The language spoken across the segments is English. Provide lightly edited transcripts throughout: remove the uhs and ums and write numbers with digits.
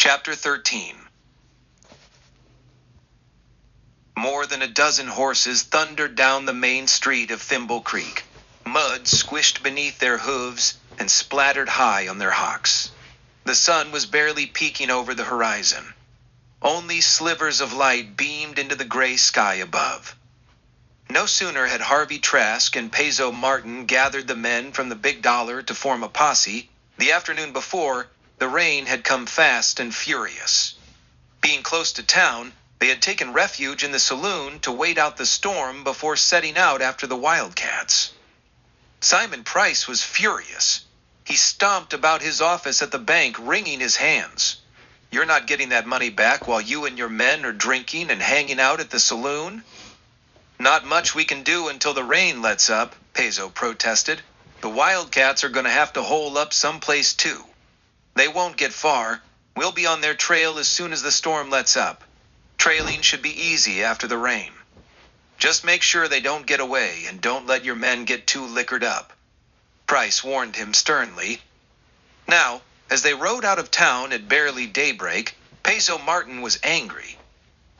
Chapter 13. More than a dozen horses thundered down the main street of Thimble Creek. Mud squished beneath their hooves and splattered high on their hocks. The sun was barely peeking over the horizon. Only slivers of light beamed into the gray sky above. No sooner had Harvey Trask and Peso Martin gathered the men from the Big Dollar to form a posse. The afternoon before, the rain had come fast and furious. Being close to town, they had taken refuge in the saloon to wait out the storm before setting out after the Wildcats. Simon Price was furious. He stomped about his office at the bank, wringing his hands. "You're not getting that money back while you and your men are drinking and hanging out at the saloon?" "Not much we can do until the rain lets up," Peso protested. "The Wildcats are going to have to hole up someplace too. They won't get far. We'll be on their trail as soon as the storm lets up. Trailing should be easy after the rain. Just make sure they don't get away and don't let your men get too liquored up," Price warned him sternly. Now, as they rode out of town at barely daybreak, Peso Martin was angry.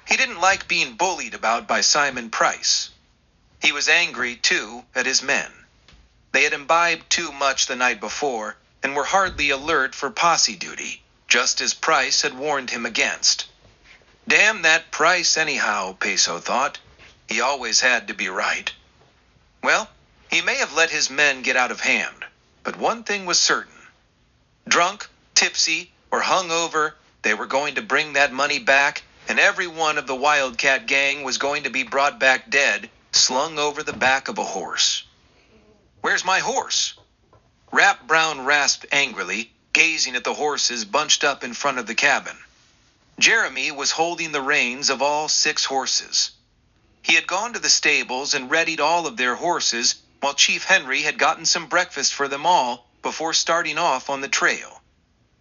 He didn't like being bullied about by Simon Price. He was angry, too, at his men. They had imbibed too much the night before and were hardly alert for posse duty, just as Price had warned him against. Damn that Price anyhow, Peso thought. He always had to be right. Well, he may have let his men get out of hand, but one thing was certain. Drunk, tipsy, or hungover, they were going to bring that money back, and every one of the Wildcat gang was going to be brought back dead, slung over the back of a horse. "Where's my horse?" Rap Brown rasped angrily, gazing at the horses bunched up in front of the cabin. Jeremy was holding the reins of all 6 horses. He had gone to the stables and readied all of their horses, while Chief Henry had gotten some breakfast for them all before starting off on the trail.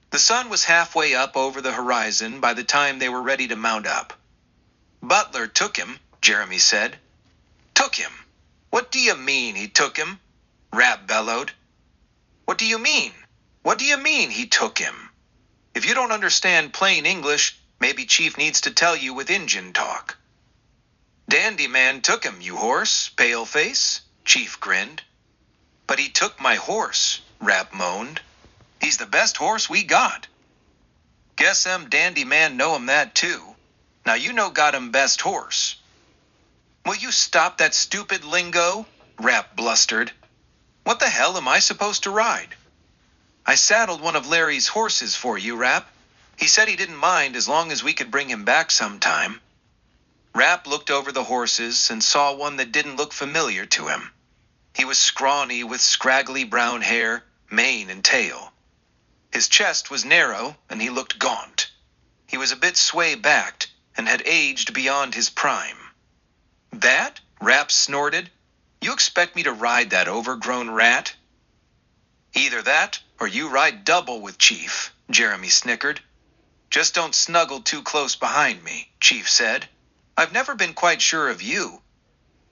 The sun was halfway up over the horizon by the time they were ready to mount up. "Butler took him," Jeremy said. "Took him? What do you mean he took him?" Rap bellowed. What do you mean? What do you mean he took him? If you don't understand plain English, maybe Chief needs to tell you with Injun talk." "Dandy man took him, you horse, paleface," Chief grinned. "But he took my horse," Rap moaned. "He's the best horse we got." "Guess Dandy man know him that too. Now you know got him best horse." "Will you stop that stupid lingo?" Rap blustered. "What the hell am I supposed to ride?" "I saddled one of Larry's horses for you, Rap. He said he didn't mind as long as we could bring him back sometime." Rap looked over the horses and saw one that didn't look familiar to him. He was scrawny with scraggly brown hair, mane and tail. His chest was narrow and he looked gaunt. He was a bit sway-backed and had aged beyond his prime. "That?" Rap snorted. "You expect me to ride that overgrown rat?" "Either that, or you ride double with Chief," Jeremy snickered. "Just don't snuggle too close behind me," Chief said. "I've never been quite sure of you."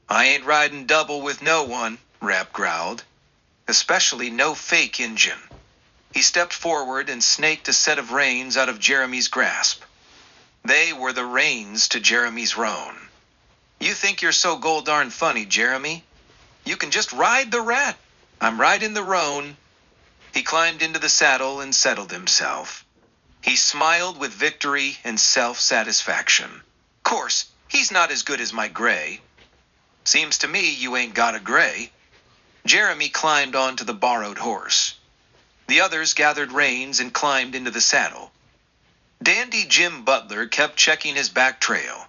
"I ain't riding double with no one," Rap growled. "Especially no fake Injun." He stepped forward and snaked a set of reins out of Jeremy's grasp. They were the reins to Jeremy's roan. "You think you're so gol-darn funny, Jeremy? You can just ride the rat. I'm riding the roan." He climbed into the saddle and settled himself. He smiled with victory and self-satisfaction. "Course, he's not as good as my gray." "Seems to me you ain't got a gray." Jeremy climbed onto the borrowed horse. The others gathered reins and climbed into the saddle. Dandy Jim Butler kept checking his back trail.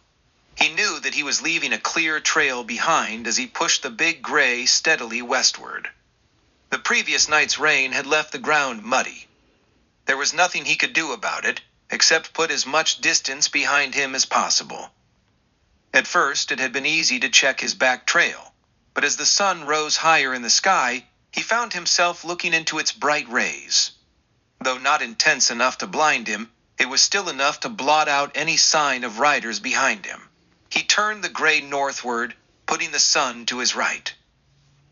He knew that he was leaving a clear trail behind as he pushed the big gray steadily westward. The previous night's rain had left the ground muddy. There was nothing he could do about it, except put as much distance behind him as possible. At first, it had been easy to check his back trail, but as the sun rose higher in the sky, he found himself looking into its bright rays. Though not intense enough to blind him, it was still enough to blot out any sign of riders behind him. He turned the gray northward, putting the sun to his right.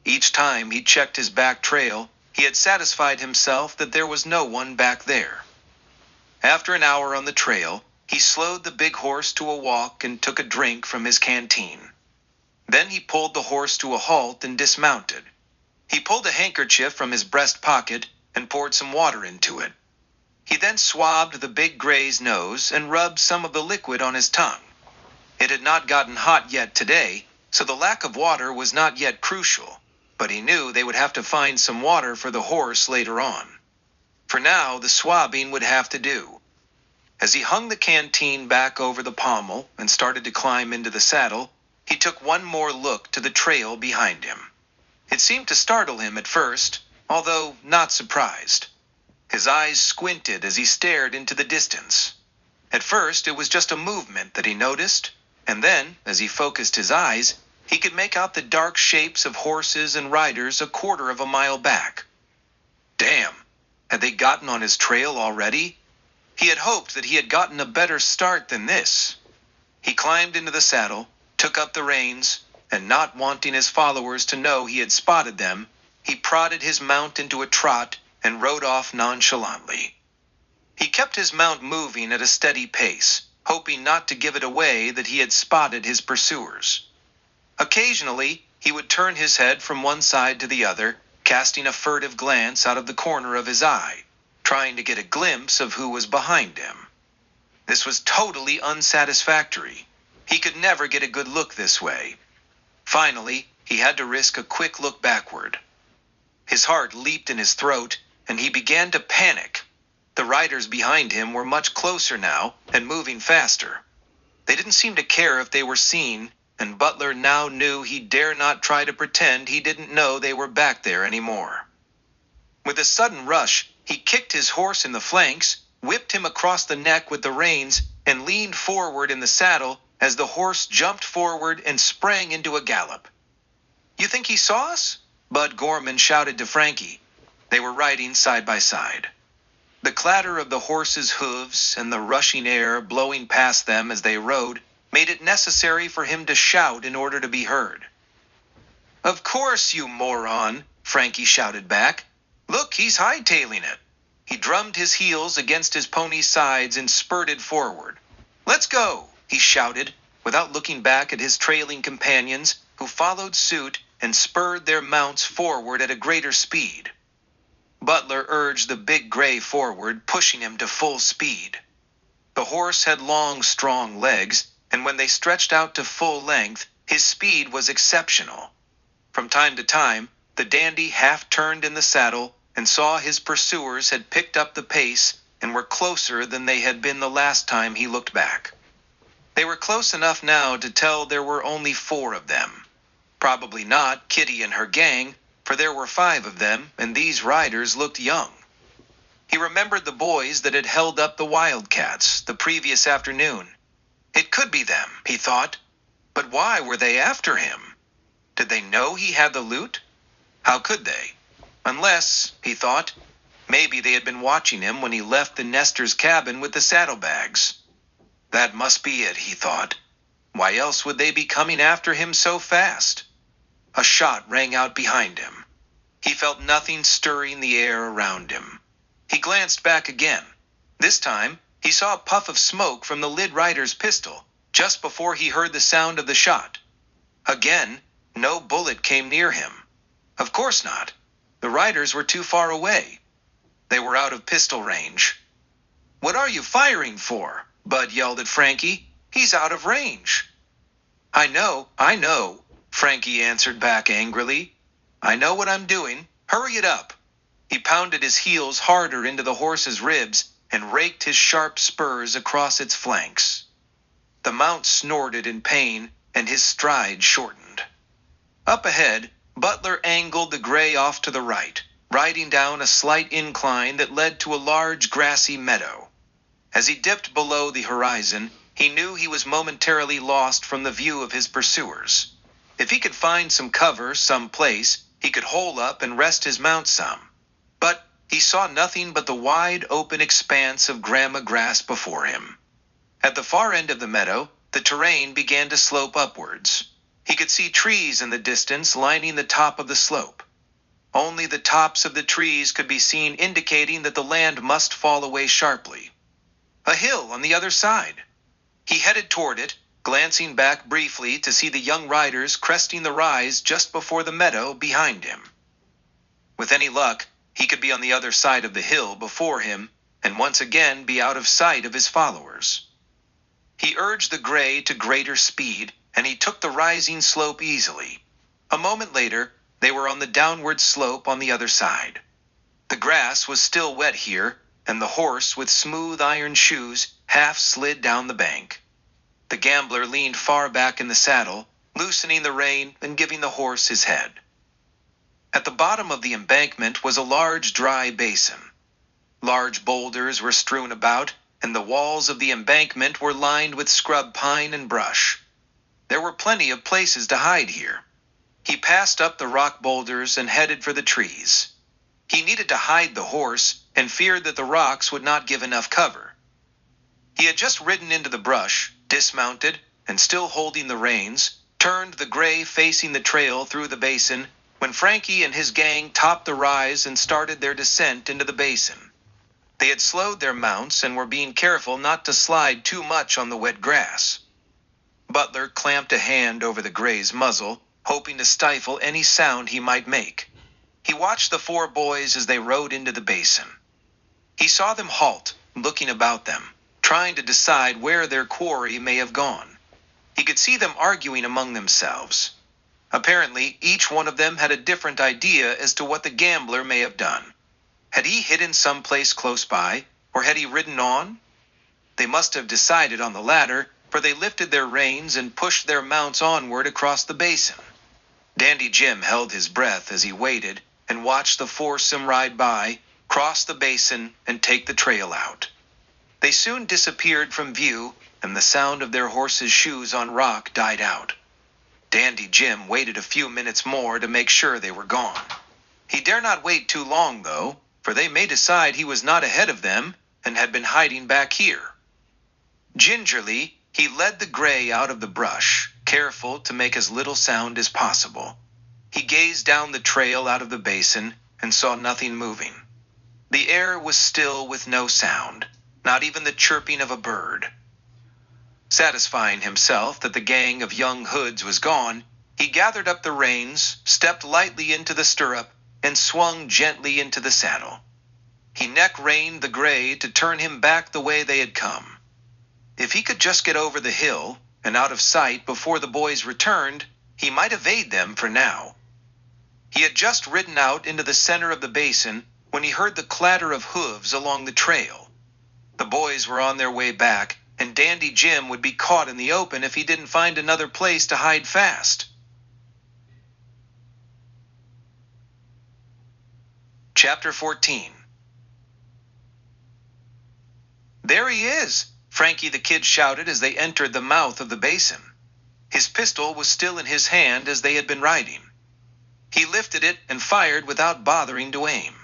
Each time he checked his back trail, he had satisfied himself that there was no one back there. After an hour on the trail, he slowed the big horse to a walk and took a drink from his canteen. Then he pulled the horse to a halt and dismounted. He pulled a handkerchief from his breast pocket and poured some water into it. He then swabbed the big gray's nose and rubbed some of the liquid on his tongue. It had not gotten hot yet today, so the lack of water was not yet crucial, but he knew they would have to find some water for the horse later on. For now, the swabbing would have to do. As he hung the canteen back over the pommel and started to climb into the saddle, he took one more look to the trail behind him. It seemed to startle him at first, although not surprised. His eyes squinted as he stared into the distance. At first, it was just a movement that he noticed, and then, as he focused his eyes, he could make out the dark shapes of horses and riders a quarter of a mile back. Damn! Had they gotten on his trail already? He had hoped that he had gotten a better start than this. He climbed into the saddle, took up the reins, and not wanting his followers to know he had spotted them, he prodded his mount into a trot and rode off nonchalantly. He kept his mount moving at a steady pace, hoping not to give it away that he had spotted his pursuers. Occasionally, he would turn his head from one side to the other, casting a furtive glance out of the corner of his eye, trying to get a glimpse of who was behind him. This was totally unsatisfactory. He could never get a good look this way. Finally, he had to risk a quick look backward. His heart leaped in his throat, and he began to panic. The riders behind him were much closer now and moving faster. They didn't seem to care if they were seen, and Butler now knew he dare not try to pretend he didn't know they were back there anymore. With a sudden rush, he kicked his horse in the flanks, whipped him across the neck with the reins, and leaned forward in the saddle as the horse jumped forward and sprang into a gallop. "You think he saw us?" Bud Gorman shouted to Frankie. They were riding side by side. The clatter of the horse's hooves and the rushing air blowing past them as they rode made it necessary for him to shout in order to be heard. "Of course, you moron," Frankie shouted back. "Look, he's hightailing it." He drummed his heels against his pony's sides and spurted forward. "Let's go," he shouted, without looking back at his trailing companions, who followed suit and spurred their mounts forward at a greater speed. Butler urged the big gray forward, pushing him to full speed. The horse had long, strong legs, and when they stretched out to full length, his speed was exceptional. From time to time, the dandy half turned in the saddle and saw his pursuers had picked up the pace and were closer than they had been the last time he looked back. They were close enough now to tell there were only 4 of them. Probably not Kitty and her gang, for there were 5 of them, and these riders looked young. He remembered the boys that had held up the Wildcats the previous afternoon. It could be them, he thought. But why were they after him? Did they know he had the loot? How could they? Unless, he thought, maybe they had been watching him when he left the Nestor's cabin with the saddlebags. That must be it, he thought. Why else would they be coming after him so fast? A shot rang out behind him. He felt nothing stirring the air around him. He glanced back again. This time, he saw a puff of smoke from the lead rider's pistol, just before he heard the sound of the shot. Again, no bullet came near him. Of course not. The riders were too far away. They were out of pistol range. "What are you firing for?" Bud yelled at Frankie. "He's out of range." I know, Frankie answered back angrily. "I know what I'm doing. Hurry it up." He pounded his heels harder into the horse's ribs and raked his sharp spurs across its flanks. The mount snorted in pain, and his stride shortened. Up ahead, Butler angled the gray off to the right, riding down a slight incline that led to a large grassy meadow. As he dipped below the horizon, he knew he was momentarily lost from the view of his pursuers. If he could find some cover some place, he could hole up and rest his mount some. But he saw nothing but the wide open expanse of grama grass before him. At the far end of the meadow, the terrain began to slope upwards. He could see trees in the distance lining the top of the slope. Only the tops of the trees could be seen, indicating that the land must fall away sharply. a hill on the other side. He headed toward it, glancing back briefly to see the young riders cresting the rise just before the meadow behind him. With any luck, he could be on the other side of the hill before him, and once again be out of sight of his followers. He urged the gray to greater speed, and he took the rising slope easily. A moment later, they were on the downward slope on the other side. The grass was still wet here, and the horse with smooth iron shoes half slid down the bank. The gambler leaned far back in the saddle, loosening the rein and giving the horse his head. At the bottom of the embankment was a large dry basin. Large boulders were strewn about, and the walls of the embankment were lined with scrub pine and brush. There were plenty of places to hide here. He passed up the rock boulders and headed for the trees. He needed to hide the horse and feared that the rocks would not give enough cover. He had just ridden into the brush, dismounted, and still holding the reins, turned the gray facing the trail through the basin, when Frankie and his gang topped the rise and started their descent into the basin. They had slowed their mounts and were being careful not to slide too much on the wet grass. Butler clamped a hand over the gray's muzzle, hoping to stifle any sound he might make. He watched the four boys as they rode into the basin. He saw them halt, looking about them, trying to decide where their quarry may have gone. He could see them arguing among themselves. Apparently, each one of them had a different idea as to what the gambler may have done. Had he hidden someplace close by, or had he ridden on? They must have decided on the latter, for they lifted their reins and pushed their mounts onward across the basin. Dandy Jim held his breath as he waited and watched the foursome ride by, cross the basin, and take the trail out. They soon disappeared from view, and the sound of their horses' shoes on rock died out. Dandy Jim waited a few minutes more to make sure they were gone. He dare not wait too long, though, for they may decide he was not ahead of them and had been hiding back here. Gingerly, he led the gray out of the brush, careful to make as little sound as possible. He gazed down the trail out of the basin and saw nothing moving. The air was still with no sound, not even the chirping of a bird. Satisfying himself that the gang of young hoods was gone, he gathered up the reins, stepped lightly into the stirrup, and swung gently into the saddle. He neck-reined the gray to turn him back the way they had come. If he could just get over the hill and out of sight before the boys returned, he might evade them for now. He had just ridden out into the center of the basin when he heard the clatter of hooves along the trail. The boys were on their way back, and Dandy Jim would be caught in the open if he didn't find another place to hide fast. Chapter 14. There he is, Frankie the Kid shouted as they entered the mouth of the basin. His pistol was still in his hand as they had been riding. He lifted it and fired without bothering to aim.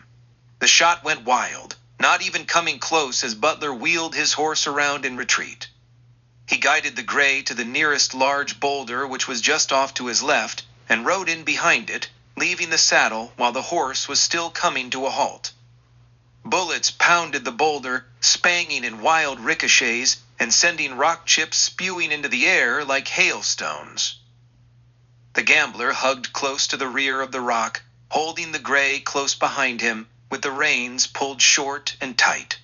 The shot went wild, not even coming close as Butler wheeled his horse around in retreat. He guided the gray to the nearest large boulder, which was just off to his left, and rode in behind it, leaving the saddle while the horse was still coming to a halt. Bullets pounded the boulder, spanging in wild ricochets and sending rock chips spewing into the air like hailstones. The gambler hugged close to the rear of the rock, holding the gray close behind him, with the reins pulled short and tight.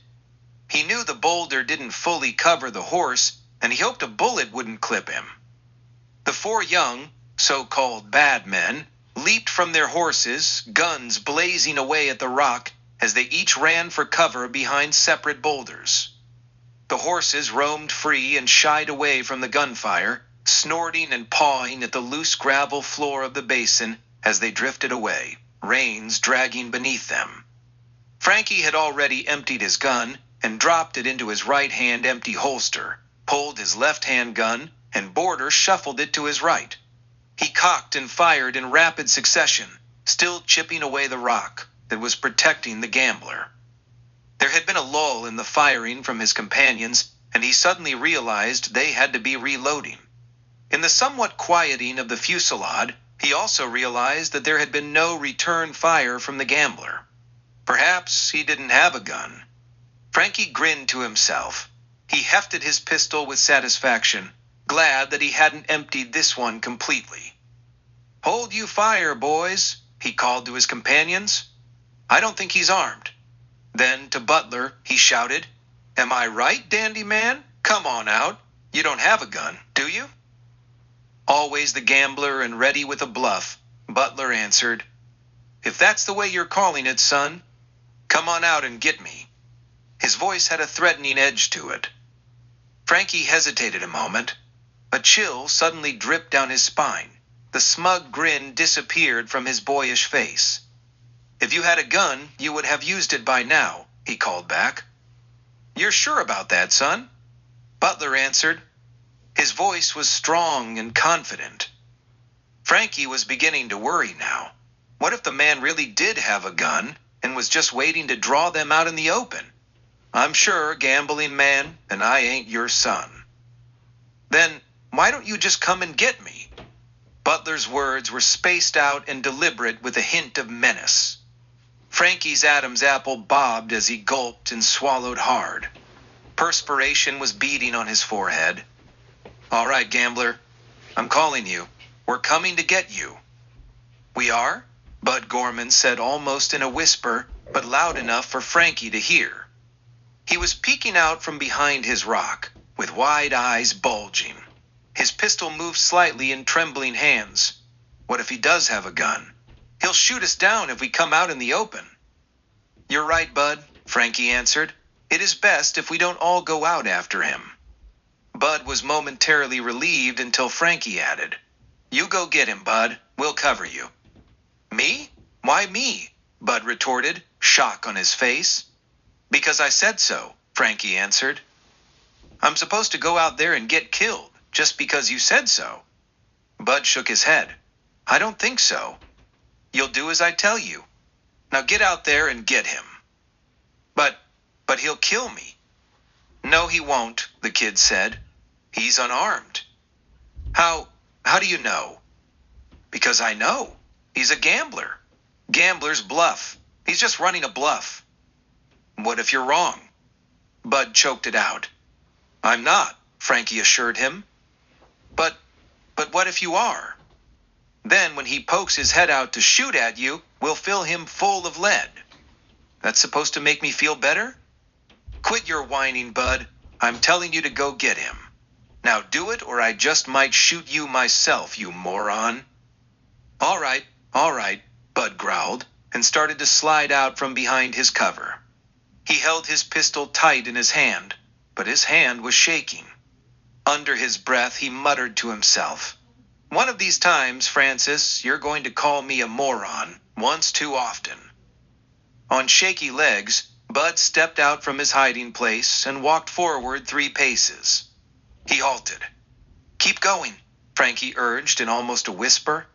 He knew the boulder didn't fully cover the horse, and he hoped a bullet wouldn't clip him. The four young, so-called bad men, leaped from their horses, guns blazing away at the rock, as they each ran for cover behind separate boulders. The horses roamed free and shied away from the gunfire, snorting and pawing at the loose gravel floor of the basin as they drifted away, reins dragging beneath them. Frankie had already emptied his gun and dropped it into his right-hand empty holster, pulled his left-hand gun, and Border shuffled it to his right. He cocked and fired in rapid succession, still chipping away the rock that was protecting the gambler. There had been a lull in the firing from his companions, and he suddenly realized they had to be reloading. In the somewhat quieting of the fusillade, he also realized that there had been no return fire from the gambler. Perhaps he didn't have a gun. Frankie grinned to himself. He hefted his pistol with satisfaction, glad that he hadn't emptied this one completely. "Hold you fire, boys," he called to his companions. "I don't think he's armed." Then to Butler, he shouted, "Am I right, dandy man? Come on out. You don't have a gun, do you?" Always the gambler and ready with a bluff, Butler answered, "If that's the way you're calling it, son, come on out and get me." His voice had a threatening edge to it. Frankie hesitated a moment. A chill suddenly dripped down his spine. The smug grin disappeared from his boyish face. "If you had a gun, you would have used it by now," he called back. "You're sure about that, son?" Butler answered. His voice was strong and confident. Frankie was beginning to worry now. What if the man really did have a gun and was just waiting to draw them out in the open? "I'm sure, gambling man, and I ain't your son." "Then why don't you just come and get me?" Butler's words were spaced out and deliberate with a hint of menace. Frankie's Adam's apple bobbed as he gulped and swallowed hard. Perspiration was beading on his forehead. "All right, gambler, I'm calling you. We're coming to get you." "We are?" Bud Gorman said almost in a whisper, but loud enough for Frankie to hear. He was peeking out from behind his rock, with wide eyes bulging. His pistol moved slightly in trembling hands. What if he does have a gun? He'll shoot us down if we come out in the open. "You're right, Bud," Frankie answered. "It is best if we don't all go out after him." Bud was momentarily relieved until Frankie added, "You go get him, Bud. We'll cover you." "Me? Why me?" Bud retorted, shock on his face. "Because I said so," Frankie answered. "I'm supposed to go out there and get killed just because you said so." Bud shook his head. "I don't think so." "You'll do as I tell you. Now get out there and get him." But he'll kill me." "No, he won't," the kid said. "He's unarmed." How do you know?" "Because I know. He's a gambler. Gamblers bluff. He's just running a bluff." "What if you're wrong?" Bud choked it out. "I'm not," Frankie assured him. But what if you are?" "Then when he pokes his head out to shoot at you, we'll fill him full of lead." "That's supposed to make me feel better?" "Quit your whining, Bud. I'm telling you to go get him. Now do it or I just might shoot you myself, you moron." All right, Bud growled, and started to slide out from behind his cover. He held his pistol tight in his hand, but his hand was shaking. Under his breath, he muttered to himself, "One of these times, Francis, you're going to call me a moron, once too often." On shaky legs, Bud stepped out from his hiding place and walked forward 3 paces. He halted. "Keep going," Frankie urged in almost a whisper.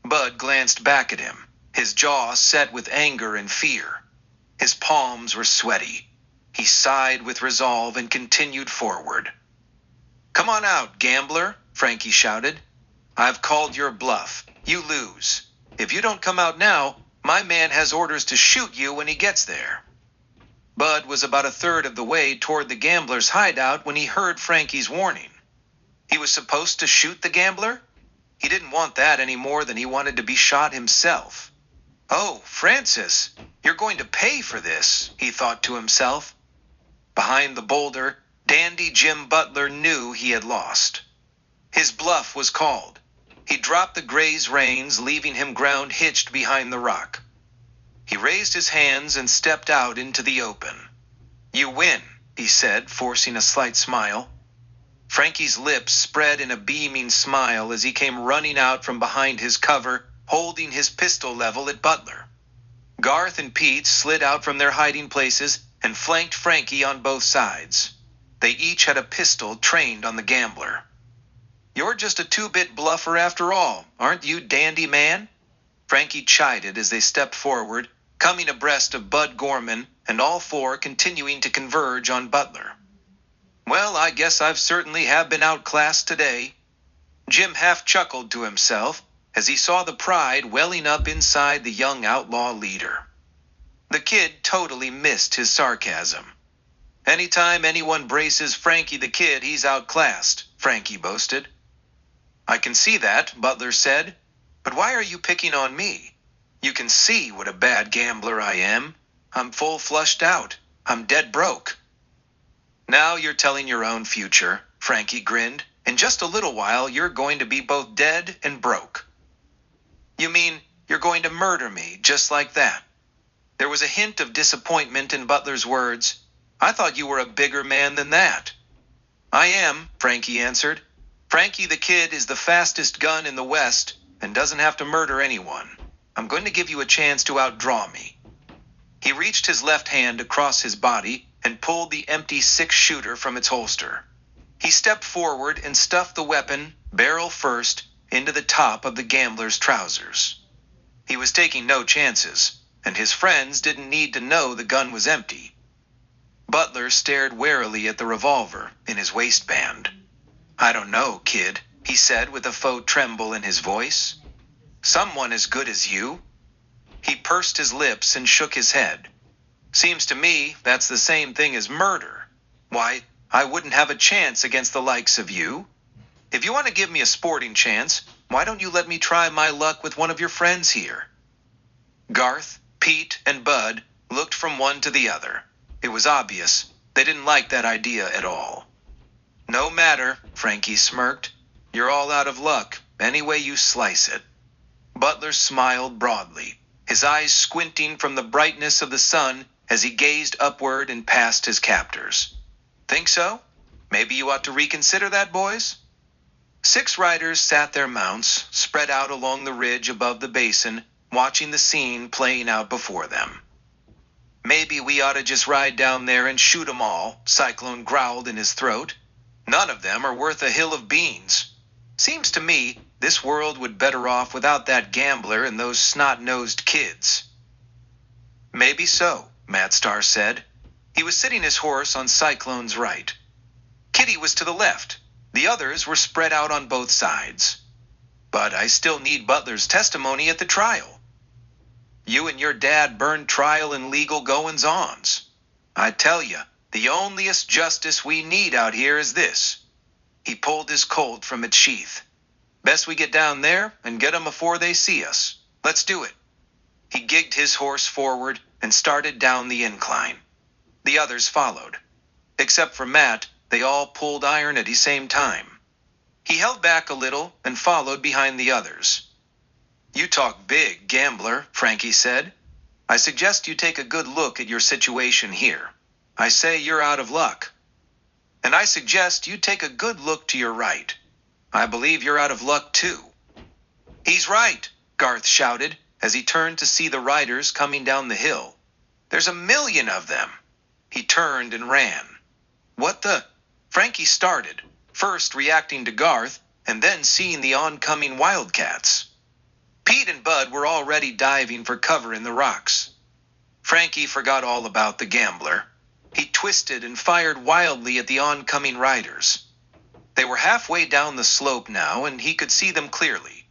Bud glanced back at him, his jaw set with anger and fear. His palms were sweaty. He sighed with resolve and continued forward. "Come on out, gambler," Frankie shouted. "I've called your bluff. You lose. If you don't come out now, my man has orders to shoot you when he gets there." Bud was about a third of the way toward the gambler's hideout when he heard Frankie's warning. He was supposed to shoot the gambler? He didn't want that any more than he wanted to be shot himself. "Oh, Francis, you're going to pay for this," he thought to himself. Behind the boulder, Dandy Jim Butler knew he had lost. His bluff was called. He dropped the gray's reins, leaving him ground hitched behind the rock. He raised his hands and stepped out into the open. "You win," he said, forcing a slight smile. Frankie's lips spread in a beaming smile as he came running out from behind his cover, holding his pistol level at Butler. Garth and Pete slid out from their hiding places and flanked Frankie on both sides. They each had a pistol trained on the gambler. "You're just a 2-bit bluffer after all, aren't you, dandy man?" Frankie chided as they stepped forward, coming abreast of Bud Gorman, and all 4 continuing to converge on Butler. "Well, I guess I've certainly have been outclassed today." Jim half chuckled to himself as he saw the pride welling up inside the young outlaw leader. The kid totally missed his sarcasm. Anytime anyone braces Frankie the Kid, he's outclassed, Frankie boasted. I can see that, Butler said. But why are you picking on me? You can see what a bad gambler I am. I'm full flushed out. I'm dead broke. Now you're telling your own future, Frankie grinned. In just a little while, you're going to be both dead and broke. You mean you're going to murder me just like that? There was a hint of disappointment in Butler's words. I thought you were a bigger man than that. I am, Frankie answered. Frankie the Kid is the fastest gun in the West and doesn't have to murder anyone. I'm going to give you a chance to outdraw me. He reached his left hand across his body and pulled the empty six-shooter from its holster. He stepped forward and stuffed the weapon, barrel first, into the top of the gambler's trousers. He was taking no chances, and his friends didn't need to know the gun was empty. Butler stared warily at the revolver in his waistband. I don't know, kid, he said with a faux tremble in his voice. Someone as good as you? He pursed his lips and shook his head. Seems to me that's the same thing as murder. Why, I wouldn't have a chance against the likes of you. If you want to give me a sporting chance, why don't you let me try my luck with one of your friends here? Garth, Pete, and Bud looked from one to the other. It was obvious they didn't like that idea at all. No matter, Frankie smirked. You're all out of luck, any way you slice it. Butler smiled broadly, his eyes squinting from the brightness of the sun as he gazed upward and past his captors. Think so? Maybe you ought to reconsider that, boys? 6 riders sat their mounts, spread out along the ridge above the basin, watching the scene playing out before them. Maybe we ought to just ride down there and shoot 'em all, Cyclone growled in his throat. None of them are worth a hill of beans. Seems to me this world would better off without that gambler and those snot-nosed kids. Maybe so, Matt Starr said. He was sitting his horse on Cyclone's right. Kitty was to the left. The others were spread out on both sides. But I still need Butler's testimony at the trial. You and your dad burned trial and legal goings-ons. I tell you, the onlyest justice we need out here is this. He pulled his Colt from its sheath. Best we get down there and get 'em before they see us. Let's do it. He gigged his horse forward and started down the incline. The others followed. Except for Matt, they all pulled iron at the same time. He held back a little and followed behind the others. You talk big, gambler, Frankie said. I suggest you take a good look at your situation here. I say you're out of luck. And I suggest you take a good look to your right. I believe you're out of luck too. He's right, Garth shouted as he turned to see the riders coming down the hill. There's 1,000,000 of them. He turned and ran. What the? Frankie started, first reacting to Garth and then seeing the oncoming wildcats. Pete and Bud were already diving for cover in the rocks. Frankie forgot all about the gambler. He twisted and fired wildly at the oncoming riders. They were halfway down the slope now, and he could see them clearly.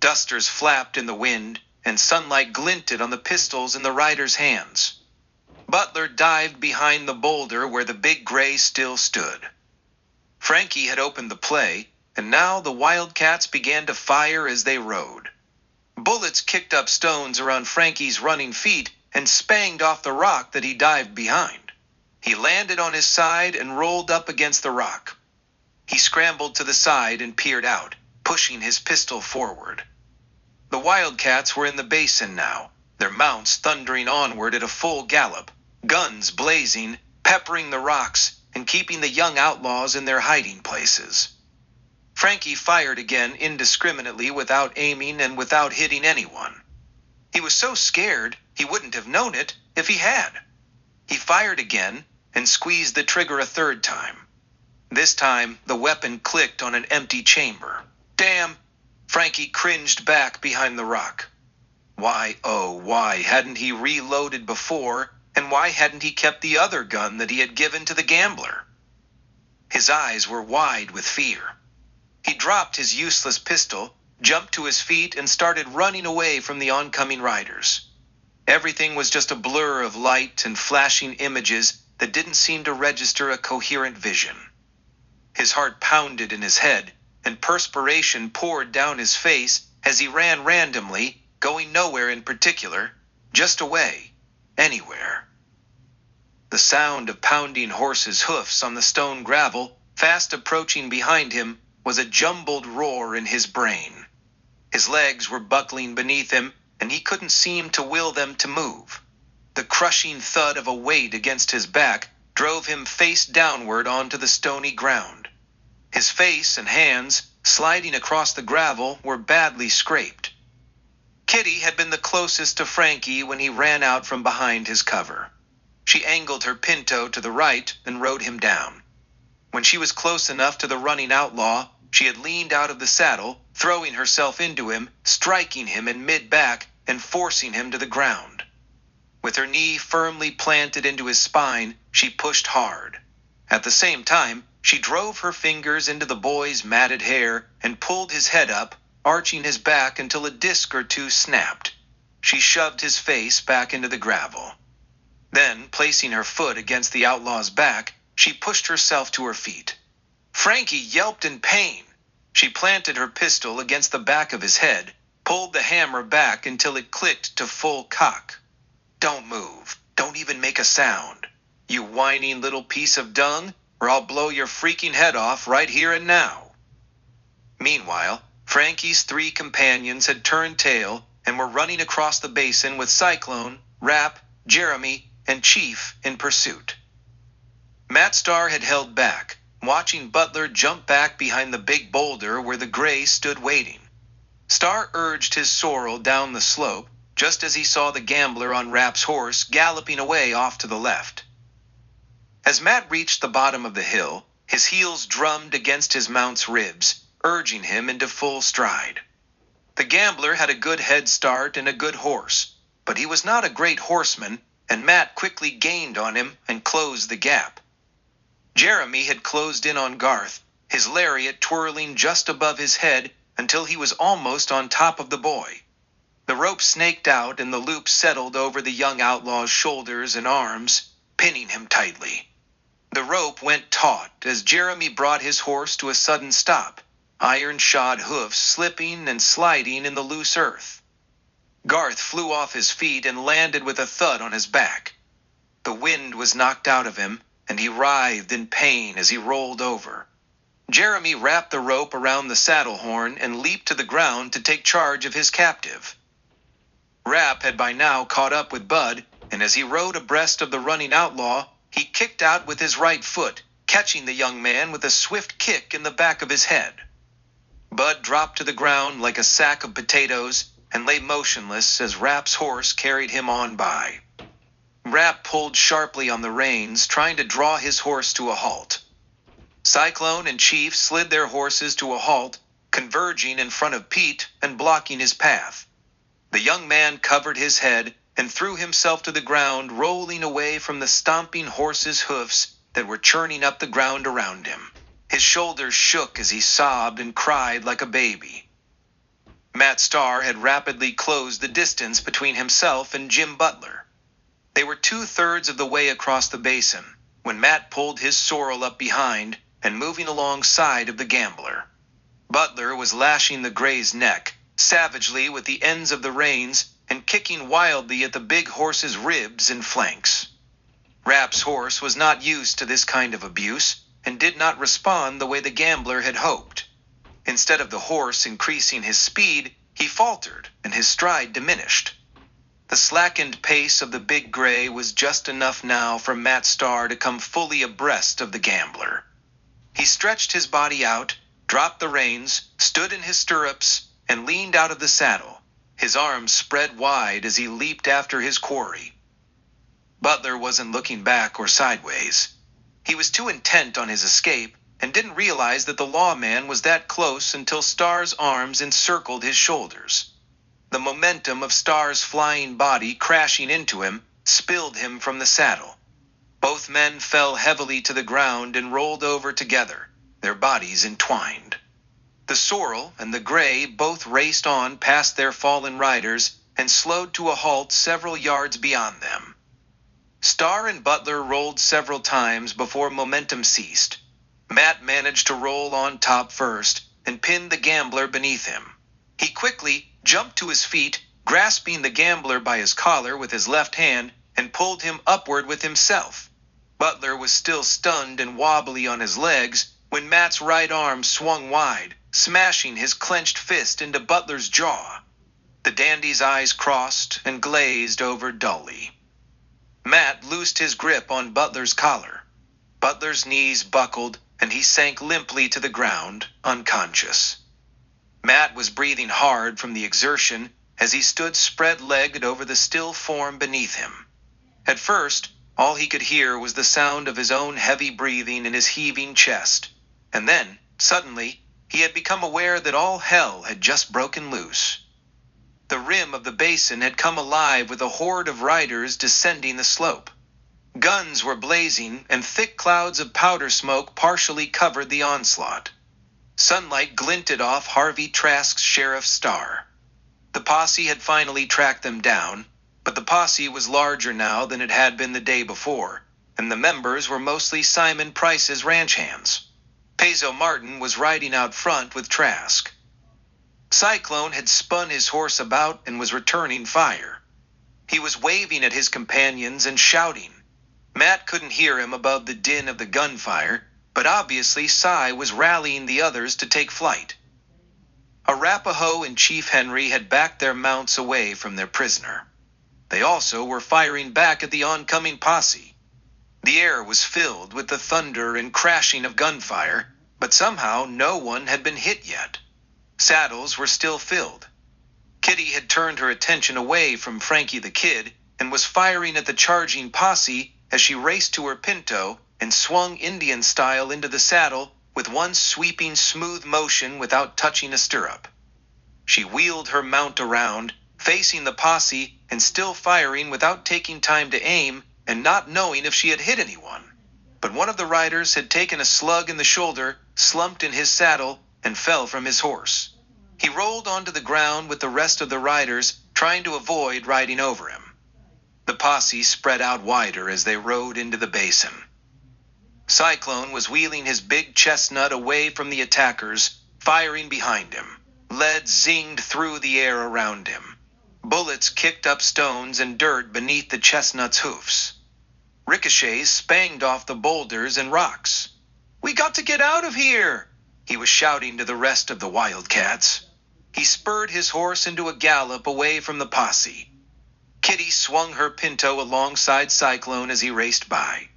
Dusters flapped in the wind, and sunlight glinted on the pistols in the riders' hands. Butler dived behind the boulder where the big gray still stood. Frankie had opened the play, and now the wildcats began to fire as they rode. Bullets kicked up stones around Frankie's running feet and spanged off the rock that he dived behind. He landed on his side and rolled up against the rock. He scrambled to the side and peered out, pushing his pistol forward. The wildcats were in the basin now, their mounts thundering onward at a full gallop, guns blazing, peppering the rocks, and keeping the young outlaws in their hiding places. Frankie fired again indiscriminately without aiming and without hitting anyone. He was so scared he wouldn't have known it if he had. He fired again and squeezed the trigger a third time. This time, the weapon clicked on an empty chamber. Damn! Frankie cringed back behind the rock. Why, oh, why hadn't he reloaded before, and why hadn't he kept the other gun that he had given to the gambler? His eyes were wide with fear. He dropped his useless pistol, jumped to his feet, and started running away from the oncoming riders. Everything was just a blur of light and flashing images that didn't seem to register a coherent vision. His heart pounded in his head, and perspiration poured down his face as he ran randomly, going nowhere in particular, just away, anywhere. The sound of pounding horses' hoofs on the stone gravel, fast approaching behind him, was a jumbled roar in his brain. His legs were buckling beneath him, and he couldn't seem to will them to move. The crushing thud of a weight against his back drove him face downward onto the stony ground. His face and hands, sliding across the gravel, were badly scraped. Kitty had been the closest to Frankie when he ran out from behind his cover. She angled her pinto to the right and rode him down. When she was close enough to the running outlaw, she had leaned out of the saddle, throwing herself into him, striking him in mid-back and forcing him to the ground. With her knee firmly planted into his spine, she pushed hard. At the same time, she drove her fingers into the boy's matted hair and pulled his head up, arching his back until a disc or two snapped. She shoved his face back into the gravel. Then, placing her foot against the outlaw's back, she pushed herself to her feet. Frankie yelped in pain. She planted her pistol against the back of his head, pulled the hammer back until it clicked to full cock. Don't move. Don't even make a sound. You whining little piece of dung, or I'll blow your freaking head off right here and now. Meanwhile, Frankie's 3 companions had turned tail and were running across the basin with Cyclone, Rap, Jeremy, and Chief in pursuit. Matt Starr had held back, watching Butler jump back behind the big boulder where the gray stood waiting. Starr urged his sorrel down the slope, just as he saw the gambler on Rap's horse galloping away off to the left. As Matt reached the bottom of the hill, his heels drummed against his mount's ribs, urging him into full stride. The gambler had a good head start and a good horse, but he was not a great horseman, and Matt quickly gained on him and closed the gap. Jeremy had closed in on Garth, his lariat twirling just above his head until he was almost on top of the boy. The rope snaked out and the loop settled over the young outlaw's shoulders and arms, pinning him tightly. The rope went taut as Jeremy brought his horse to a sudden stop, iron-shod hoofs slipping and sliding in the loose earth. Garth flew off his feet and landed with a thud on his back. The wind was knocked out of him, and he writhed in pain as he rolled over. Jeremy wrapped the rope around the saddle horn and leaped to the ground to take charge of his captive. Rap had by now caught up with Bud, and as he rode abreast of the running outlaw, he kicked out with his right foot, catching the young man with a swift kick in the back of his head. Bud dropped to the ground like a sack of potatoes and lay motionless as Rap's horse carried him on by. Rap pulled sharply on the reins, trying to draw his horse to a halt. Cyclone and Chief slid their horses to a halt, converging in front of Pete and blocking his path. The young man covered his head and threw himself to the ground, rolling away from the stomping horses' hoofs that were churning up the ground around him. His shoulders shook as he sobbed and cried like a baby. Matt Starr had rapidly closed the distance between himself and Jim Butler. They were 2/3 of the way across the basin when Matt pulled his sorrel up behind and moving alongside of the gambler. Butler was lashing the gray's neck savagely with the ends of the reins and kicking wildly at the big horse's ribs and flanks. Rap's horse was not used to this kind of abuse and did not respond the way the gambler had hoped. Instead of the horse increasing his speed, he faltered and his stride diminished. The slackened pace of the big gray was just enough now for Matt Starr to come fully abreast of the gambler. He stretched his body out, dropped the reins, stood in his stirrups, and leaned out of the saddle, his arms spread wide as he leaped after his quarry. Butler wasn't looking back or sideways. He was too intent on his escape and didn't realize that the lawman was that close until Starr's arms encircled his shoulders. The momentum of Starr's flying body crashing into him spilled him from the saddle. Both men fell heavily to the ground and rolled over together, their bodies entwined. The sorrel and the gray both raced on past their fallen riders and slowed to a halt several yards beyond them. Star and Butler rolled several times before momentum ceased. Matt managed to roll on top first and pinned the gambler beneath him. He quickly jumped to his feet, grasping the gambler by his collar with his left hand, and pulled him upward with himself. Butler was still stunned and wobbly on his legs when Matt's right arm swung wide, smashing his clenched fist into Butler's jaw. The dandy's eyes crossed and glazed over dully. Matt loosed his grip on Butler's collar. Butler's knees buckled, and he sank limply to the ground, unconscious. Matt was breathing hard from the exertion as he stood spread-legged over the still form beneath him. At first, all he could hear was the sound of his own heavy breathing in his heaving chest, and then, suddenly, he had become aware that all hell had just broken loose. The rim of the basin had come alive with a horde of riders descending the slope. Guns were blazing, and thick clouds of powder smoke partially covered the onslaught. Sunlight glinted off Harvey Trask's sheriff's star. The posse had finally tracked them down, but the posse was larger now than it had been the day before, and the members were mostly Simon Price's ranch hands. Peso Martin was riding out front with Trask. Cyclone had spun his horse about and was returning fire. He was waving at his companions and shouting. Matt couldn't hear him above the din of the gunfire, but obviously Cy was rallying the others to take flight. Arapaho and Chief Henry had backed their mounts away from their prisoner. They also were firing back at the oncoming posse. The air was filled with the thunder and crashing of gunfire, but somehow no one had been hit yet. Saddles were still filled. Kitty had turned her attention away from Frankie the Kid and was firing at the charging posse as she raced to her pinto and swung Indian style into the saddle with one sweeping smooth motion without touching a stirrup. She wheeled her mount around, facing the posse and still firing without taking time to aim and not knowing if she had hit anyone. But one of the riders had taken a slug in the shoulder, slumped in his saddle, and fell from his horse. He rolled onto the ground with the rest of the riders, trying to avoid riding over him. The posse spread out wider as they rode into the basin. Cyclone was wheeling his big chestnut away from the attackers, firing behind him. Lead zinged through the air around him. Bullets kicked up stones and dirt beneath the chestnut's hoofs. Ricochets spanged off the boulders and rocks. "We got to get out of here!" he was shouting to the rest of the wildcats. He spurred his horse into a gallop away from the posse. Kitty swung her pinto alongside Cyclone as he raced by.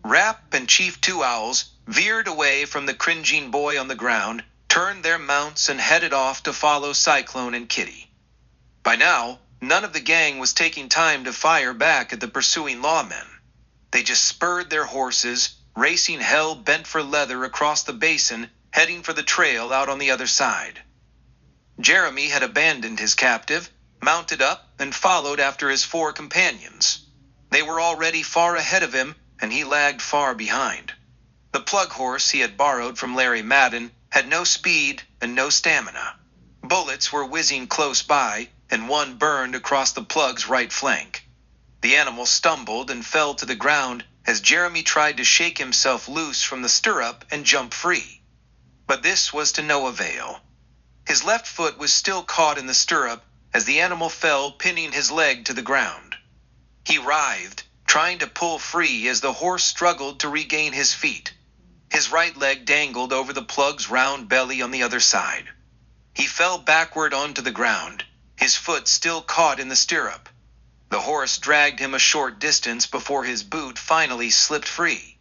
Rap and Chief Two Owls veered away from the cringing boy on the ground, turned their mounts and headed off to follow Cyclone and Kitty. By now, none of the gang was taking time to fire back at the pursuing lawmen. They just spurred their horses, racing hell bent for leather across the basin, heading for the trail out on the other side. Jeremy had abandoned his captive, mounted up, and followed after his 4 companions. They were already far ahead of him, and he lagged far behind. The plug horse he had borrowed from Larry Madden had no speed and no stamina. Bullets were whizzing close by, and one burned across the plug's right flank. The animal stumbled and fell to the ground as Jeremy tried to shake himself loose from the stirrup and jump free. But this was to no avail. His left foot was still caught in the stirrup as the animal fell, pinning his leg to the ground. He writhed, trying to pull free as the horse struggled to regain his feet. His right leg dangled over the plug's round belly on the other side. He fell backward onto the ground, his foot still caught in the stirrup. The horse dragged him a short distance before his boot finally slipped free.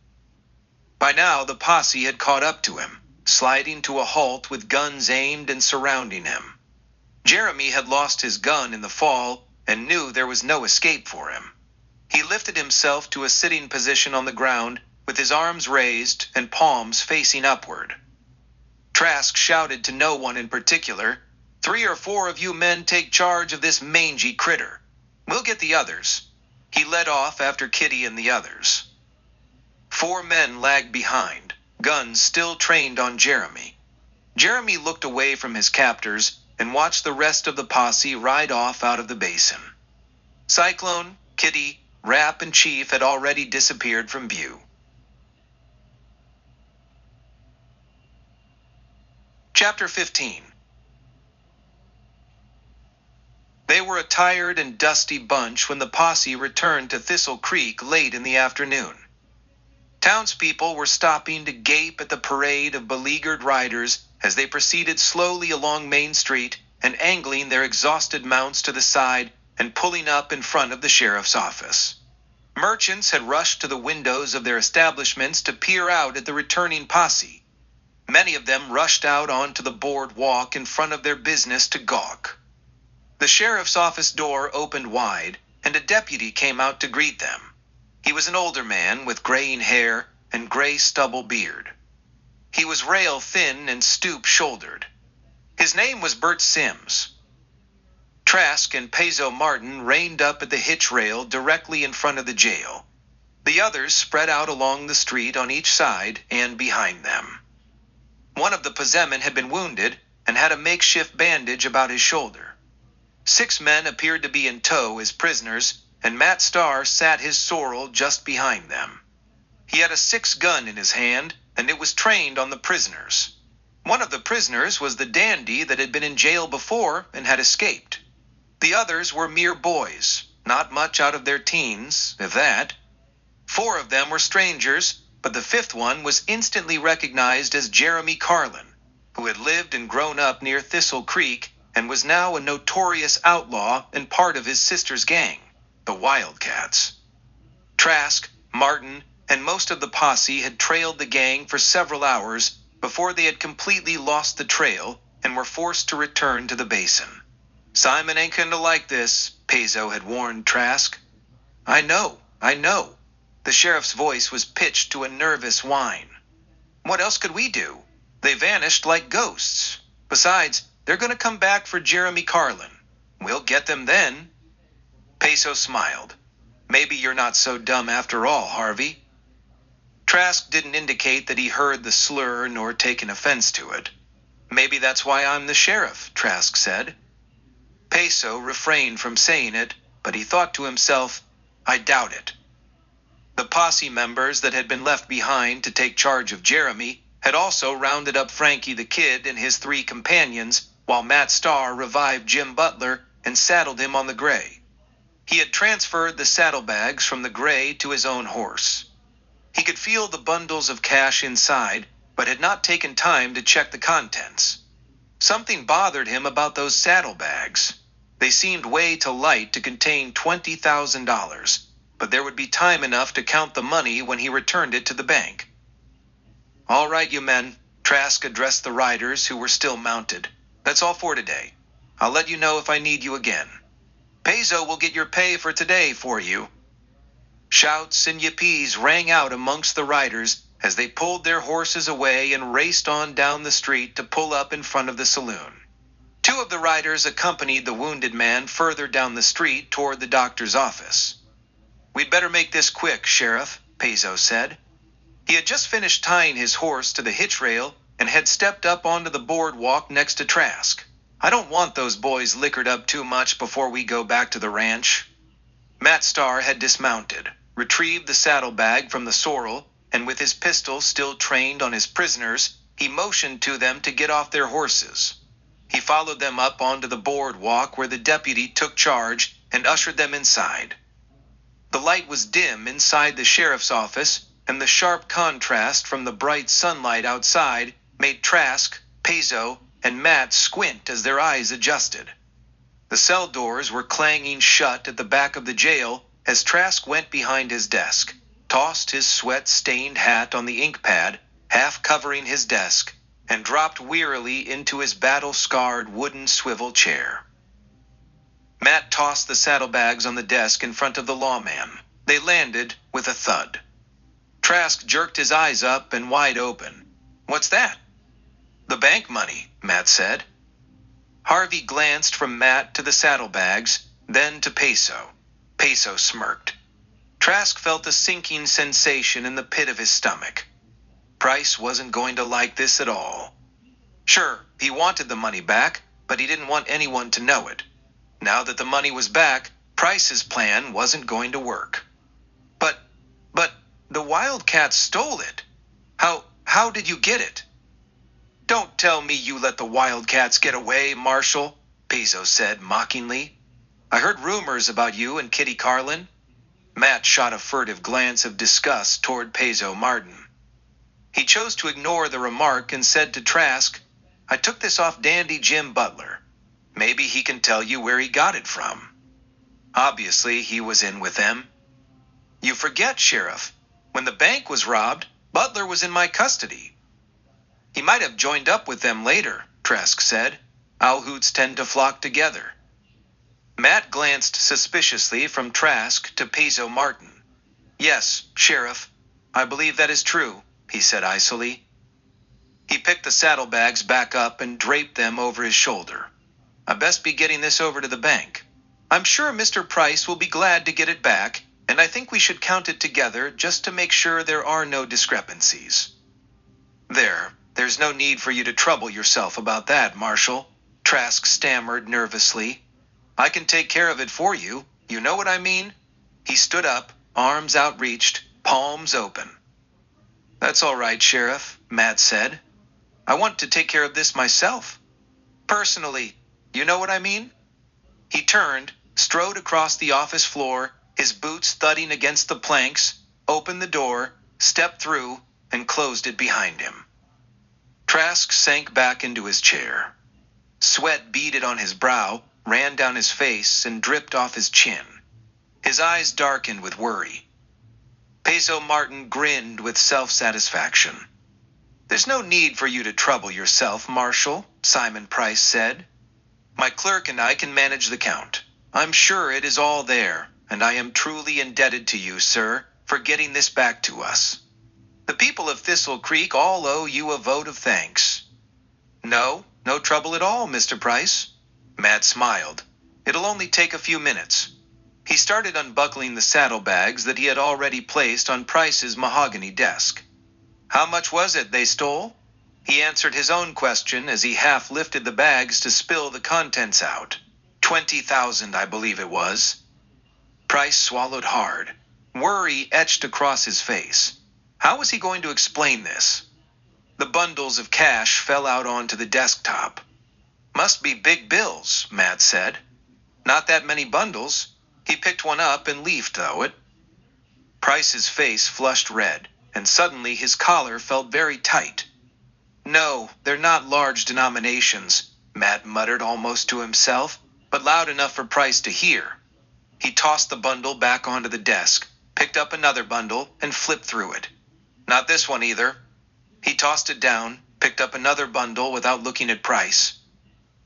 By now the posse had caught up to him, sliding to a halt with guns aimed and surrounding him. Jeremy had lost his gun in the fall and knew there was no escape for him. He lifted himself to a sitting position on the ground with his arms raised and palms facing upward. Trask shouted to no one in particular, "3 or 4 of you men take charge of this mangy critter. We'll get the others." He led off after Kitty and the others. 4 men lagged behind, guns still trained on Jeremy. Jeremy looked away from his captors and watched the rest of the posse ride off out of the basin. Cyclone, Kitty, Rapp and Chief had already disappeared from view. Chapter 15. They were a tired and dusty bunch when the posse returned to Thistle Creek late in the afternoon. Townspeople were stopping to gape at the parade of beleaguered riders as they proceeded slowly along Main Street and angling their exhausted mounts to the side and pulling up in front of the sheriff's office. Merchants had rushed to the windows of their establishments to peer out at the returning posse. Many of them rushed out onto the boardwalk in front of their business to gawk. The sheriff's office door opened wide, and a deputy came out to greet them. He was an older man with graying hair and gray stubble beard. He was rail-thin and stoop-shouldered. His name was Bert Sims. Trask and Peso Martin reined up at the hitch rail directly in front of the jail. The others spread out along the street on each side and behind them. One of the posemen had been wounded and had a makeshift bandage about his shoulder. 6 men appeared to be in tow as prisoners, and Matt Starr sat his sorrel just behind them. He had a 6-gun in his hand, and it was trained on the prisoners. One of the prisoners was the dandy that had been in jail before and had escaped. The others were mere boys, not much out of their teens, if that. 4 of them were strangers, but the 5th one was instantly recognized as Jeremy Carlin, who had lived and grown up near Thistle Creek and was now a notorious outlaw and part of his sister's gang, the Wildcats. Trask, Martin, and most of the posse had trailed the gang for several hours before they had completely lost the trail and were forced to return to the basin. "Simon ain't gonna like this," Peso had warned Trask. I know. The sheriff's voice was pitched to a nervous whine. "What else could we do? They vanished like ghosts. Besides, they're going to come back for Jeremy Carlin. We'll get them then." Peso smiled. "Maybe you're not so dumb after all, Harvey." Trask didn't indicate that he heard the slur nor taken offense to it. "Maybe that's why I'm the sheriff," Trask said. Peso refrained from saying it, but he thought to himself, "I doubt it." The posse members that had been left behind to take charge of Jeremy had also rounded up Frankie the Kid and his 3 companions, while Matt Starr revived Jim Butler and saddled him on the gray. He had transferred the saddlebags from the gray to his own horse. He could feel the bundles of cash inside, but had not taken time to check the contents. Something bothered him about those saddlebags. They seemed way too light to contain $20,000, but there would be time enough to count the money when he returned it to the bank. "All right, you men," Trask addressed the riders who were still mounted. "That's all for today. I'll let you know if I need you again. Peso will get your pay for today for you." Shouts and yippees rang out amongst the riders as they pulled their horses away and raced on down the street to pull up in front of the saloon. 2 of the riders accompanied the wounded man further down the street toward the doctor's office. "We'd better make this quick, Sheriff," Peso said. He had just finished tying his horse to the hitch rail and had stepped up onto the boardwalk next to Trask. "I don't want those boys liquored up too much before we go back to the ranch." Matt Starr had dismounted, retrieved the saddlebag from the sorrel, and with his pistol still trained on his prisoners, he motioned to them to get off their horses. He followed them up onto the boardwalk where the deputy took charge and ushered them inside. The light was dim inside the sheriff's office, and the sharp contrast from the bright sunlight outside made Trask, Peso, and Matt squint as their eyes adjusted. The cell doors were clanging shut at the back of the jail as Trask went behind his desk, tossed his sweat-stained hat on the ink pad, half covering his desk, and dropped wearily into his battle-scarred wooden swivel chair. Matt tossed the saddlebags on the desk in front of the lawman. They landed with a thud. Trask jerked his eyes up and wide open. "What's that?" "The bank money," Matt said. Harvey glanced from Matt to the saddlebags, then to Peso. Peso smirked. Trask felt a sinking sensation in the pit of his stomach. Price wasn't going to like this at all. Sure, he wanted the money back, but he didn't want anyone to know it. Now that the money was back, Price's plan wasn't going to work. The Wildcats stole it. How did you get it? Don't tell me you let the Wildcats get away, Marshal, Pizzo said mockingly. I heard rumors about you and Kitty Carlin. Matt shot a furtive glance of disgust toward Pizzo Martin. He chose to ignore the remark and said to Trask, I took this off Dandy Jim Butler. Maybe he can tell you where he got it from. Obviously, he was in with them. You forget, Sheriff. When the bank was robbed, Butler was in my custody. He might have joined up with them later, Trask said. Owlhoots tend to flock together. Matt glanced suspiciously from Trask to Pizzo Martin. Yes, Sheriff, I believe that is true, he said icily. He picked the saddlebags back up and draped them over his shoulder. I best be getting this over to the bank. I'm sure Mr. Price will be glad to get it back, and I think we should count it together just to make sure there are no discrepancies. There's no need for you to trouble yourself about that, Marshal, Trask stammered nervously. I can take care of it for you, you know what I mean? He stood up, arms outreached, palms open. That's all right, Sheriff, Matt said. I want to take care of this myself. Personally, you know what I mean? He turned, strode across the office floor, his boots thudding against the planks, opened the door, stepped through, and closed it behind him. Trask sank back into his chair. Sweat beaded on his brow, ran down his face, and dripped off his chin. His eyes darkened with worry. Pizzo Martin grinned with self-satisfaction. There's no need for you to trouble yourself, Marshal, Simon Price said. My clerk and I can manage the count. I'm sure it is all there, and I am truly indebted to you, sir, for getting this back to us. The people of Thistle Creek all owe you a vote of thanks. No trouble at all, Mr. Price. Matt smiled. It'll only take a few minutes. He started unbuckling the saddlebags that he had already placed on Price's mahogany desk. How much was it they stole? He answered his own question as he half lifted the bags to spill the contents out. 20,000, I believe it was. Price swallowed hard. Worry etched across his face. How was he going to explain this? The bundles of cash fell out onto the desktop. Must be big bills, Matt said. Not that many bundles. He picked one up and leafed through it. Price's face flushed red, and suddenly his collar felt very tight. No, they're not large denominations, Matt muttered almost to himself, but loud enough for Price to hear. He tossed the bundle back onto the desk, picked up another bundle, and flipped through it. Not this one either. He tossed it down, picked up another bundle without looking at Price.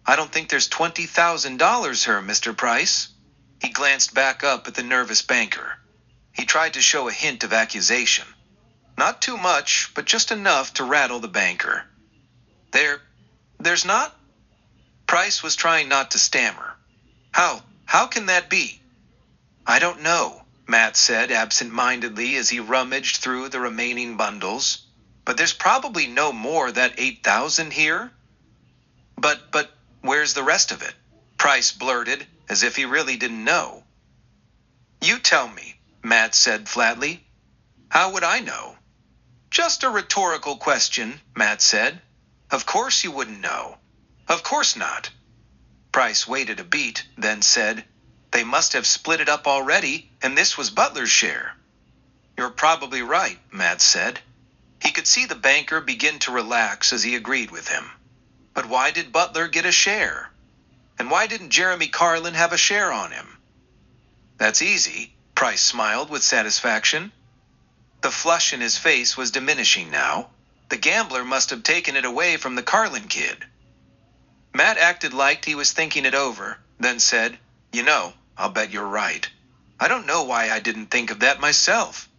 I don't think there's $20,000 here, Mr. Price. He glanced back up at the nervous banker. He tried to show a hint of accusation. Not too much, but just enough to rattle the banker. There's not? Price was trying not to stammer. How can that be? I don't know, Matt said absent-mindedly as he rummaged through the remaining bundles. But there's probably no more than 8,000 here. But where's the rest of it? Price blurted, as if he really didn't know. You tell me, Matt said flatly. How would I know? Just a rhetorical question, Matt said. Of course you wouldn't know. Of course not. Price waited a beat, then said, They must have split it up already, and this was Butler's share. You're probably right, Matt said. He could see the banker begin to relax as he agreed with him. But why did Butler get a share? And why didn't Jeremy Carlin have a share on him? That's easy, Price smiled with satisfaction. The flush in his face was diminishing now. The gambler must have taken it away from the Carlin kid. Matt acted like he was thinking it over, then said, I'll bet you're right. I don't know why I didn't think of that myself.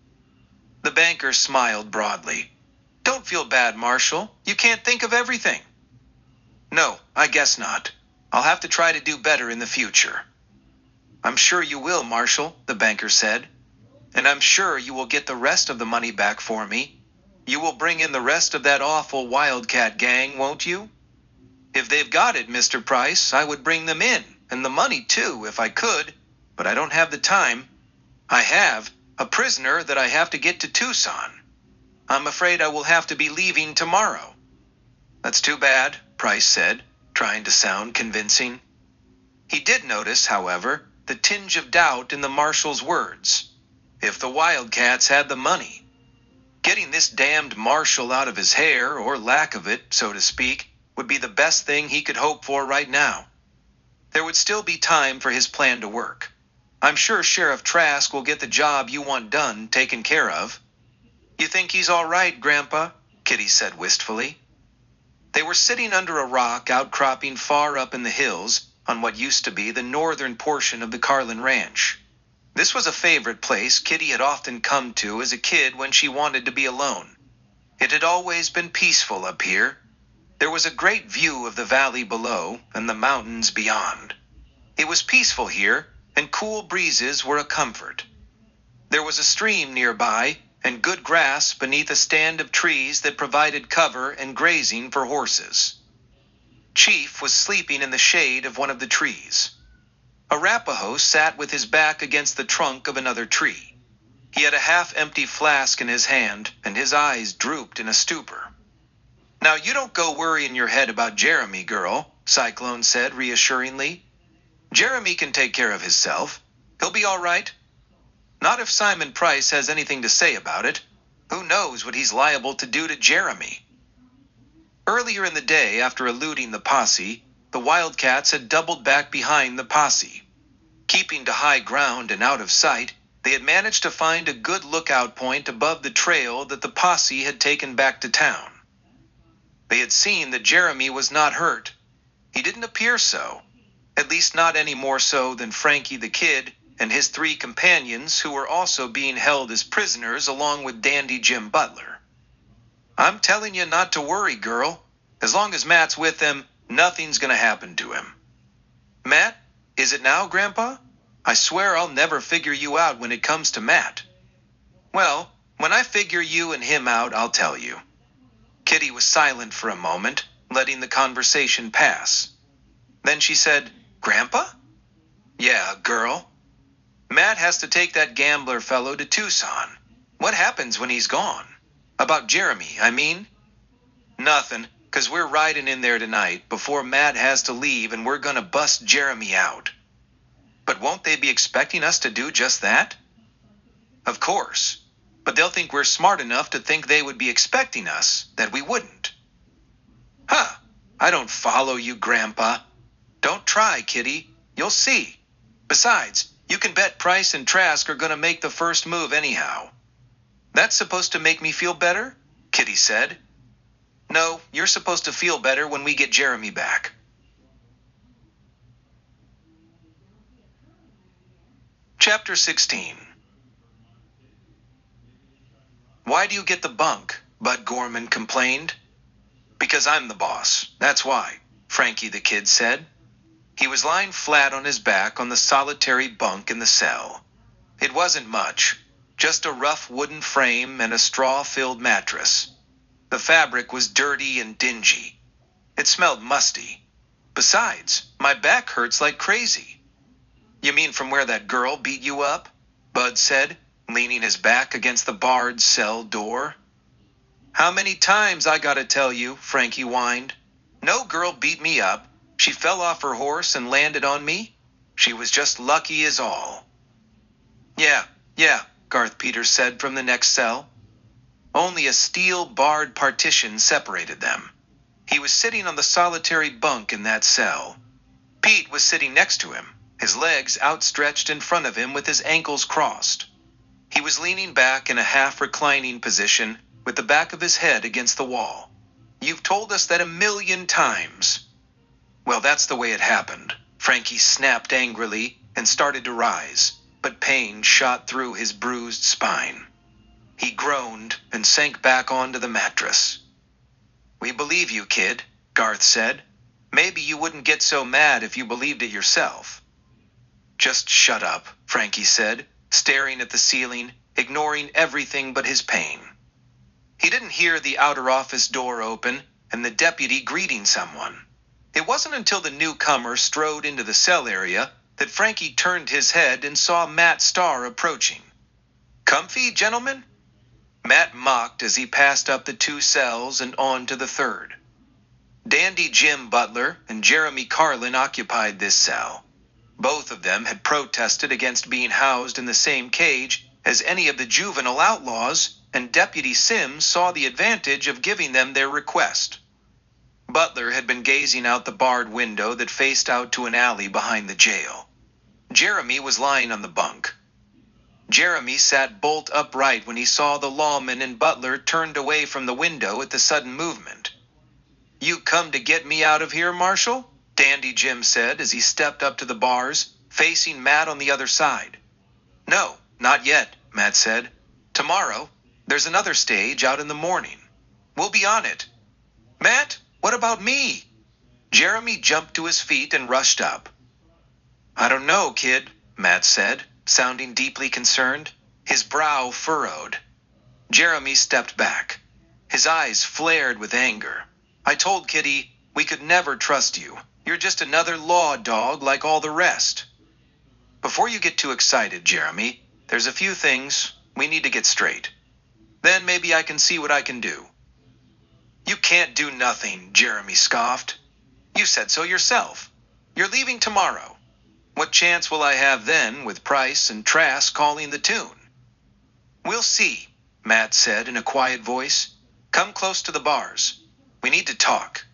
The banker smiled broadly. Don't feel bad, Marshal. You can't think of everything. No, I guess not. I'll have to try to do better in the future. I'm sure you will, Marshal, the banker said. And I'm sure you will get the rest of the money back for me. You will bring in the rest of that awful Wildcat gang, won't you? If they've got it, Mr. Price, I would bring them in, and the money too, if I could, but I don't have the time. I have, A prisoner that I have to get to Tucson. I'm afraid I will have to be leaving tomorrow." "That's too bad," Price said, trying to sound convincing. He did notice, however, the tinge of doubt in the marshal's words. If the Wildcats had the money. Getting this damned marshal out of his hair, or lack of it, so to speak, would be the best thing he could hope for right now. There would still be time for his plan to work. "I'm sure Sheriff Trask will get the job you want done taken care of." "You think he's all right, Grandpa?" Kitty said wistfully. They were sitting under a rock outcropping far up in the hills on what used to be the northern portion of the Carlin Ranch. This was a favorite place Kitty had often come to as a kid when she wanted to be alone. It had always been peaceful up here. There was a great view of the valley below and the mountains beyond. It was peaceful here, and cool breezes were a comfort. There was a stream nearby, and good grass beneath a stand of trees that provided cover and grazing for horses. Chief was sleeping in the shade of one of the trees. Arapaho sat with his back against the trunk of another tree. He had a half-empty flask in his hand, and his eyes drooped in a stupor. "Now you don't go worrying your head about Jeremy, girl," Cyclone said reassuringly. "Jeremy can take care of himself. He'll be all right. Not if Simon Price has anything to say about it. Who knows what he's liable to do to Jeremy?" Earlier in the day, after eluding the posse, the Wildcats had doubled back behind the posse. Keeping to high ground and out of sight, they had managed to find a good lookout point above the trail that the posse had taken back to town. They had seen that Jeremy was not hurt. He didn't appear so, at least not any more so than Frankie the Kid and his 3 companions, who were also being held as prisoners along with Dandy Jim Butler. "I'm telling you not to worry, girl. As long as Matt's with them, nothing's going to happen to him." "Matt? Is it now, Grandpa? I swear I'll never figure you out when it comes to Matt." "Well, when I figure you and him out, I'll tell you." Kitty was silent for a moment, letting the conversation pass. Then she said, "Grandpa?" "Yeah, girl. Matt has to take that gambler fellow to Tucson. What happens when he's gone? About Jeremy, I mean." "Nothing, 'cause we're riding in there tonight before Matt has to leave, and we're gonna bust Jeremy out." "But won't they be expecting us to do just that?" "Of course. But they'll think we're smart enough to think they would be expecting us, that we wouldn't." "Huh, I don't follow you, Grandpa." "Don't try, Kitty. You'll see. Besides, you can bet Price and Trask are going to make the first move anyhow." "That's supposed to make me feel better?" Kitty said. "No, you're supposed to feel better when we get Jeremy back." Chapter 16. "Why do you get the bunk?" Bud Gorman complained. "Because I'm the boss, that's why," Frankie the Kid said. He was lying flat on his back on the solitary bunk in the cell. It wasn't much, just a rough wooden frame and a straw-filled mattress. The fabric was dirty and dingy. It smelled musty. Besides, my back hurts like crazy. "You mean from where that girl beat you up?" Bud said, leaning his back against the barred cell door. "How many times I gotta tell you?" Frankie whined. "No girl beat me up. She fell off her horse and landed on me. She was just lucky is all." Yeah, Garth Peters said from the next cell. Only a steel-barred partition separated them. He was sitting on the solitary bunk in that cell. Pete was sitting next to him, his legs outstretched in front of him with his ankles crossed. He was leaning back in a half-reclining position with the back of his head against the wall. "You've told us that 1,000,000 times." "Well, that's the way it happened." Frankie snapped angrily and started to rise, but pain shot through his bruised spine. He groaned and sank back onto the mattress. "We believe you, kid," Garth said. "Maybe you wouldn't get so mad if you believed it yourself." "Just shut up," Frankie said, staring at the ceiling, ignoring everything but his pain. He didn't hear the outer office door open and the deputy greeting someone. It wasn't until the newcomer strode into the cell area that Frankie turned his head and saw Matt Starr approaching. Comfy, gentlemen? Matt mocked as he passed up the 2 cells and on to the 3rd. Dandy Jim Butler and Jeremy Carlin occupied this cell. Both of them had protested against being housed in the same cage as any of the juvenile outlaws, and Deputy Sims saw the advantage of giving them their request. Butler had been gazing out the barred window that faced out to an alley behind the jail. Jeremy was lying on the bunk. Jeremy sat bolt upright when he saw the lawman, and Butler turned away from the window at the sudden movement. "You come to get me out of here, Marshal?" Dandy Jim said as he stepped up to the bars, facing Matt on the other side. "No, not yet," Matt said. "Tomorrow, there's another stage out in the morning. We'll be on it." "Matt, what about me?" Jeremy jumped to his feet and rushed up. "I don't know, kid," Matt said, sounding deeply concerned, his brow furrowed. Jeremy stepped back. His eyes flared with anger. "I told Kitty we could never trust you. You're just another law dog like all the rest." "Before you get too excited, Jeremy, there's a few things we need to get straight. Then maybe I can see what I can do." "You can't do nothing," Jeremy scoffed. "You said so yourself. You're leaving tomorrow. What chance will I have then with Price and Trask calling the tune?" "We'll see," Matt said in a quiet voice. "Come close to the bars. We need to talk."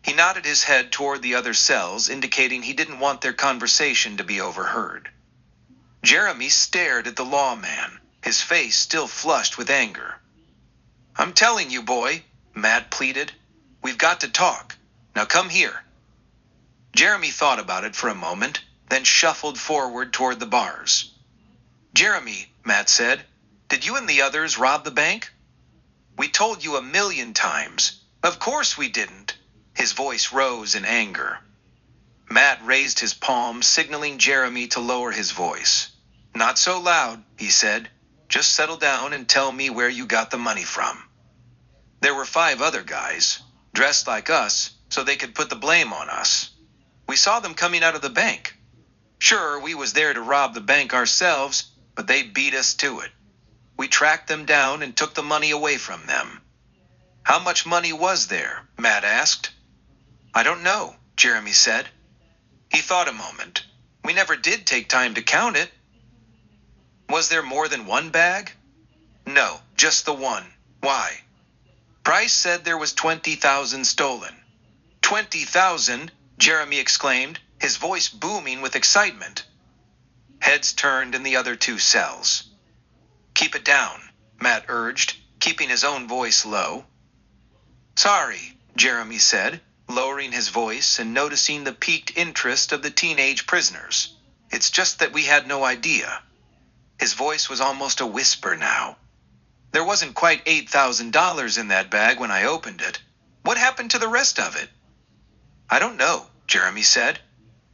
He nodded his head toward the other cells, indicating he didn't want their conversation to be overheard. Jeremy stared at the lawman, his face still flushed with anger. "I'm telling you, boy," Matt pleaded. "We've got to talk. Now come here." Jeremy thought about it for a moment, then shuffled forward toward the bars. "Jeremy," Matt said, "did you and the others rob the bank?" "We told you 1,000,000 times. Of course we didn't." His voice rose in anger. Matt raised his palm, signaling Jeremy to lower his voice. "Not so loud," he said. "Just settle down and tell me where you got the money from." "There were 5 other guys, dressed like us, so they could put the blame on us. We saw them coming out of the bank. Sure, we was there to rob the bank ourselves, but they beat us to it. We tracked them down and took the money away from them." "How much money was there?" Matt asked. "I don't know," Jeremy said. He thought a moment. "We never did take time to count it." "Was there more than one bag?" "No, just the one. Why?" "Price said there was 20,000 stolen." 20,000? Jeremy exclaimed, his voice booming with excitement. Heads turned in the other 2 cells. "Keep it down," Matt urged, keeping his own voice low. "Sorry," Jeremy said, lowering his voice and noticing the piqued interest of the teenage prisoners. "It's just that we had no idea." His voice was almost a whisper now. "There wasn't quite $8,000 in that bag when I opened it. What happened to the rest of it?" "I don't know," Jeremy said.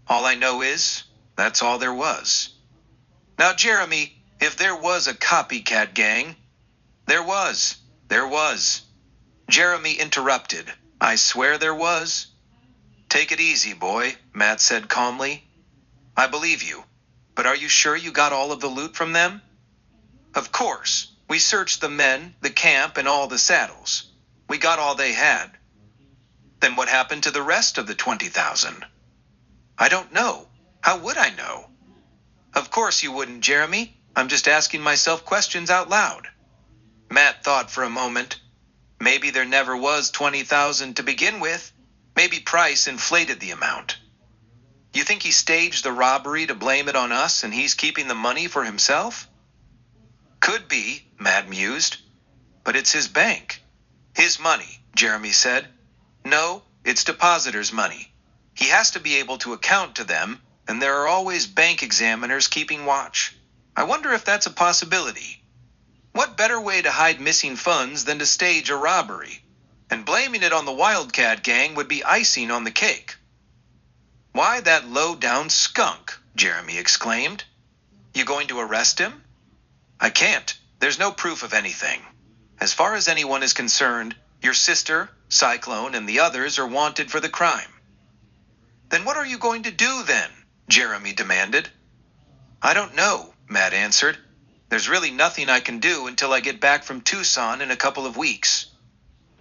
"All I know is, that's all there was." "Now, Jeremy, if there was a copycat gang..." There was. Jeremy interrupted. "I swear there was." "Take it easy, boy," Matt said calmly. "I believe you. But are you sure you got all of the loot from them?" "Of course. We searched the men, the camp, and all the saddles. We got all they had." "Then what happened to the rest of the 20,000? "I don't know. How would I know?" "Of course you wouldn't, Jeremy. I'm just asking myself questions out loud." Matt thought for a moment. Maybe there never was 20,000 to begin with. Maybe Price inflated the amount. "You think he staged the robbery to blame it on us and he's keeping the money for himself?" "Could be," Matt mused. "But it's his bank." "His money," Jeremy said. "No, it's depositors' money. He has to be able to account to them, and there are always bank examiners keeping watch. I wonder if that's a possibility. What better way to hide missing funds than to stage a robbery? And blaming it on the Wildcat gang would be icing on the cake." "Why that low-down skunk?" Jeremy exclaimed. "You going to arrest him?" "I can't. There's no proof of anything. As far as anyone is concerned, your sister, Cyclone, and the others are wanted for the crime." "Then what are you going to do then?" Jeremy demanded. "I don't know," Matt answered. There's really nothing I can do until I get back from Tucson in a couple of weeks.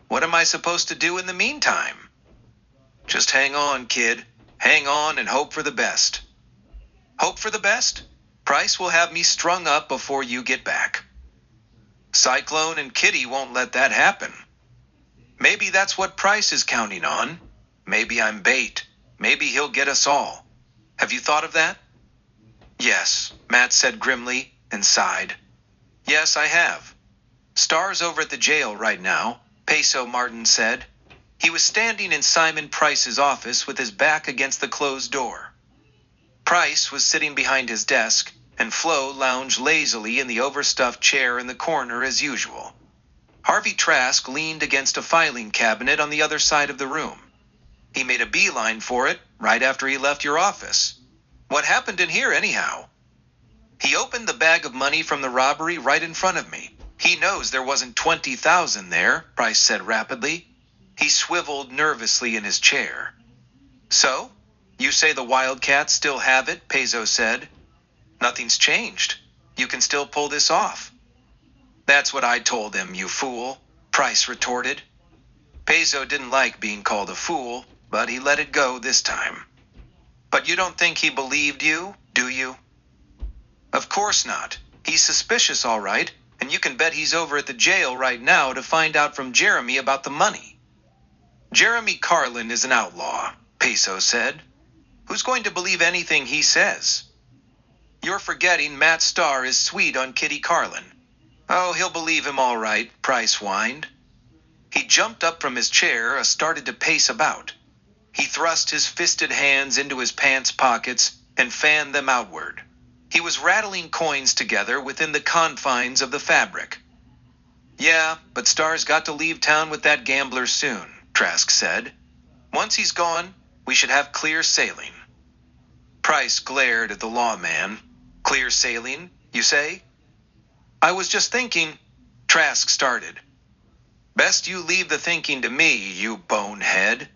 What am I supposed to do in the meantime? Just hang on, kid. Hang on and hope for the best. Hope for the best? Price will have me strung up before you get back. Cyclone and Kitty won't let that happen. Maybe that's what Price is counting on. Maybe I'm bait. Maybe he'll get us all. Have you thought of that? Yes, Matt said grimly and sighed. Yes, I have. Star's over at the jail right now, Peso Martin said. He was standing in Simon Price's office with his back against the closed door. Price was sitting behind his desk, and Flo lounged lazily in the overstuffed chair in the corner as usual. Harvey Trask leaned against a filing cabinet on the other side of the room. He made a beeline for it right after he left your office. What happened in here anyhow? He opened the bag of money from the robbery right in front of me. He knows there wasn't 20,000 there, Price said rapidly. He swiveled nervously in his chair. So? You say the Wildcats still have it, Peso said. Nothing's changed. You can still pull this off. That's what I told him, you fool, Price retorted. Peso didn't like being called a fool, but he let it go this time. But you don't think he believed you, do you? Of course not. He's suspicious, all right, and you can bet he's over at the jail right now to find out from Jeremy about the money. Jeremy Carlin is an outlaw, Peso said. Who's going to believe anything he says? You're forgetting Matt Starr is sweet on Kitty Carlin. Oh, he'll believe him all right, Price whined. He jumped up from his chair, started to pace about. He thrust his fisted hands into his pants pockets and fanned them outward. He was rattling coins together within the confines of the fabric. Yeah, but Starr's got to leave town with that gambler soon, Trask said. Once he's gone, we should have clear sailing. Price glared at the lawman. Clear sailing, you say? I was just thinking, Trask started. Best you leave the thinking to me, you bonehead.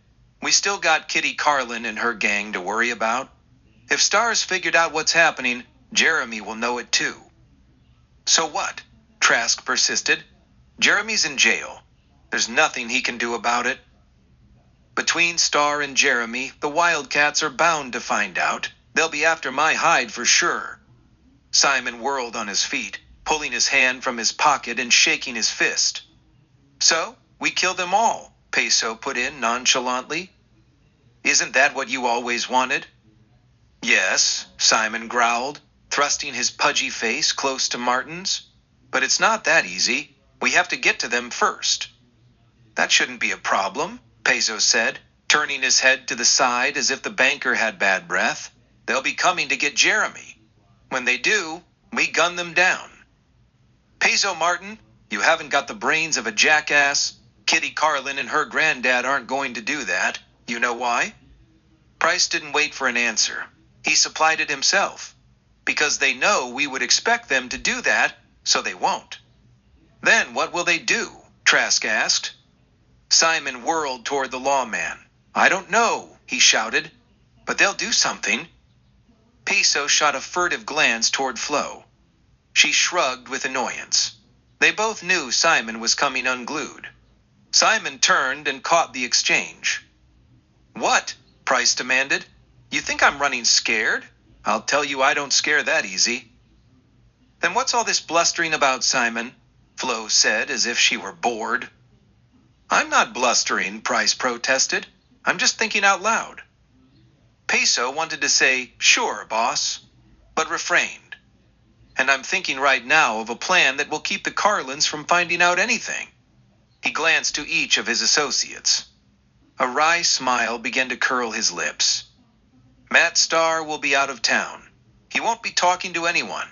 We still got Kitty Carlin and her gang to worry about. If Starr's figured out what's happening, Jeremy will know it too. So what? Trask persisted. Jeremy's in jail. There's nothing he can do about it. Between Starr and Jeremy, the Wildcats are bound to find out. They'll be after my hide for sure. Simon whirled on his feet, pulling his hand from his pocket and shaking his fist. So, we kill them all, Peso put in nonchalantly. Isn't that what you always wanted? Yes, Simon growled, thrusting his pudgy face close to Martin's. But it's not that easy. We have to get to them first. That shouldn't be a problem, Peso said, turning his head to the side as if the banker had bad breath. They'll be coming to get Jeremy. When they do, we gun them down. Peso Martin, you haven't got the brains of a jackass. Kitty Carlin and her granddad aren't going to do that. You know why? Price didn't wait for an answer. He supplied it himself. Because they know we would expect them to do that, so they won't. Then what will they do? Trask asked. Simon whirled toward the lawman. I don't know, he shouted. But they'll do something. Peso shot a furtive glance toward Flo. She shrugged with annoyance. They both knew Simon was coming unglued. Simon turned and caught the exchange. What? Price demanded. You think I'm running scared? I'll tell you I don't scare that easy. Then what's all this blustering about, Simon? Flo said as if she were bored. I'm not blustering, Price protested. I'm just thinking out loud. Peso wanted to say, sure, boss, but refrained. And I'm thinking right now of a plan that will keep the Carlins from finding out anything. He glanced to each of his associates. A wry smile began to curl his lips. Matt Starr will be out of town. He won't be talking to anyone.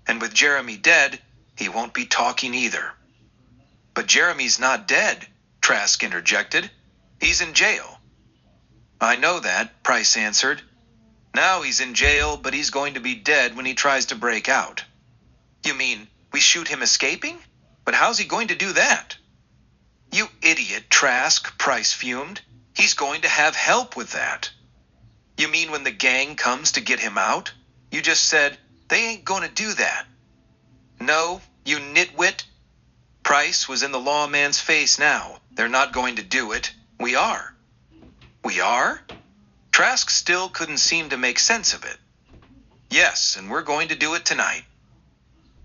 And with Jeremy dead, he won't be talking either. But Jeremy's not dead, Trask interjected. He's in jail. I know that, Price answered. Now he's in jail, but he's going to be dead when he tries to break out. You mean we shoot him escaping? But how's he going to do that? You idiot, Trask, Price fumed. He's going to have help with that. You mean when the gang comes to get him out? You just said, they ain't going to do that. No, you nitwit. Price was in the lawman's face now. They're not going to do it. We are. We are? Trask still couldn't seem to make sense of it. Yes, and we're going to do it tonight.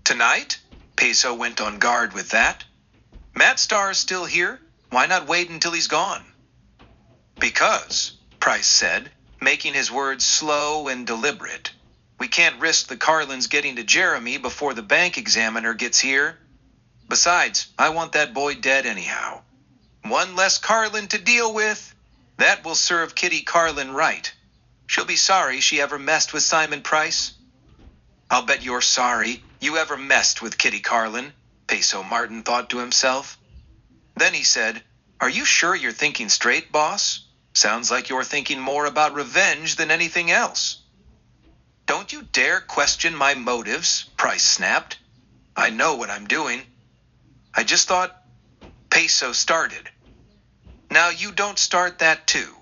Tonight? Peso went on guard with that. Matt Starr's still here. Why not wait until he's gone? Because, Price said, making his words slow and deliberate. We can't risk the Carlins getting to Jeremy before the bank examiner gets here. Besides, I want that boy dead anyhow. One less Carlin to deal with. That will serve Kitty Carlin right. She'll be sorry she ever messed with Simon Price. I'll bet you're sorry you ever messed with Kitty Carlin, Peso Martin thought to himself. Then he said, Are you sure you're thinking straight, boss? Sounds like you're thinking more about revenge than anything else. Don't you dare question my motives, Price snapped. I know what I'm doing. I just thought... Peso started. Now you don't start that too.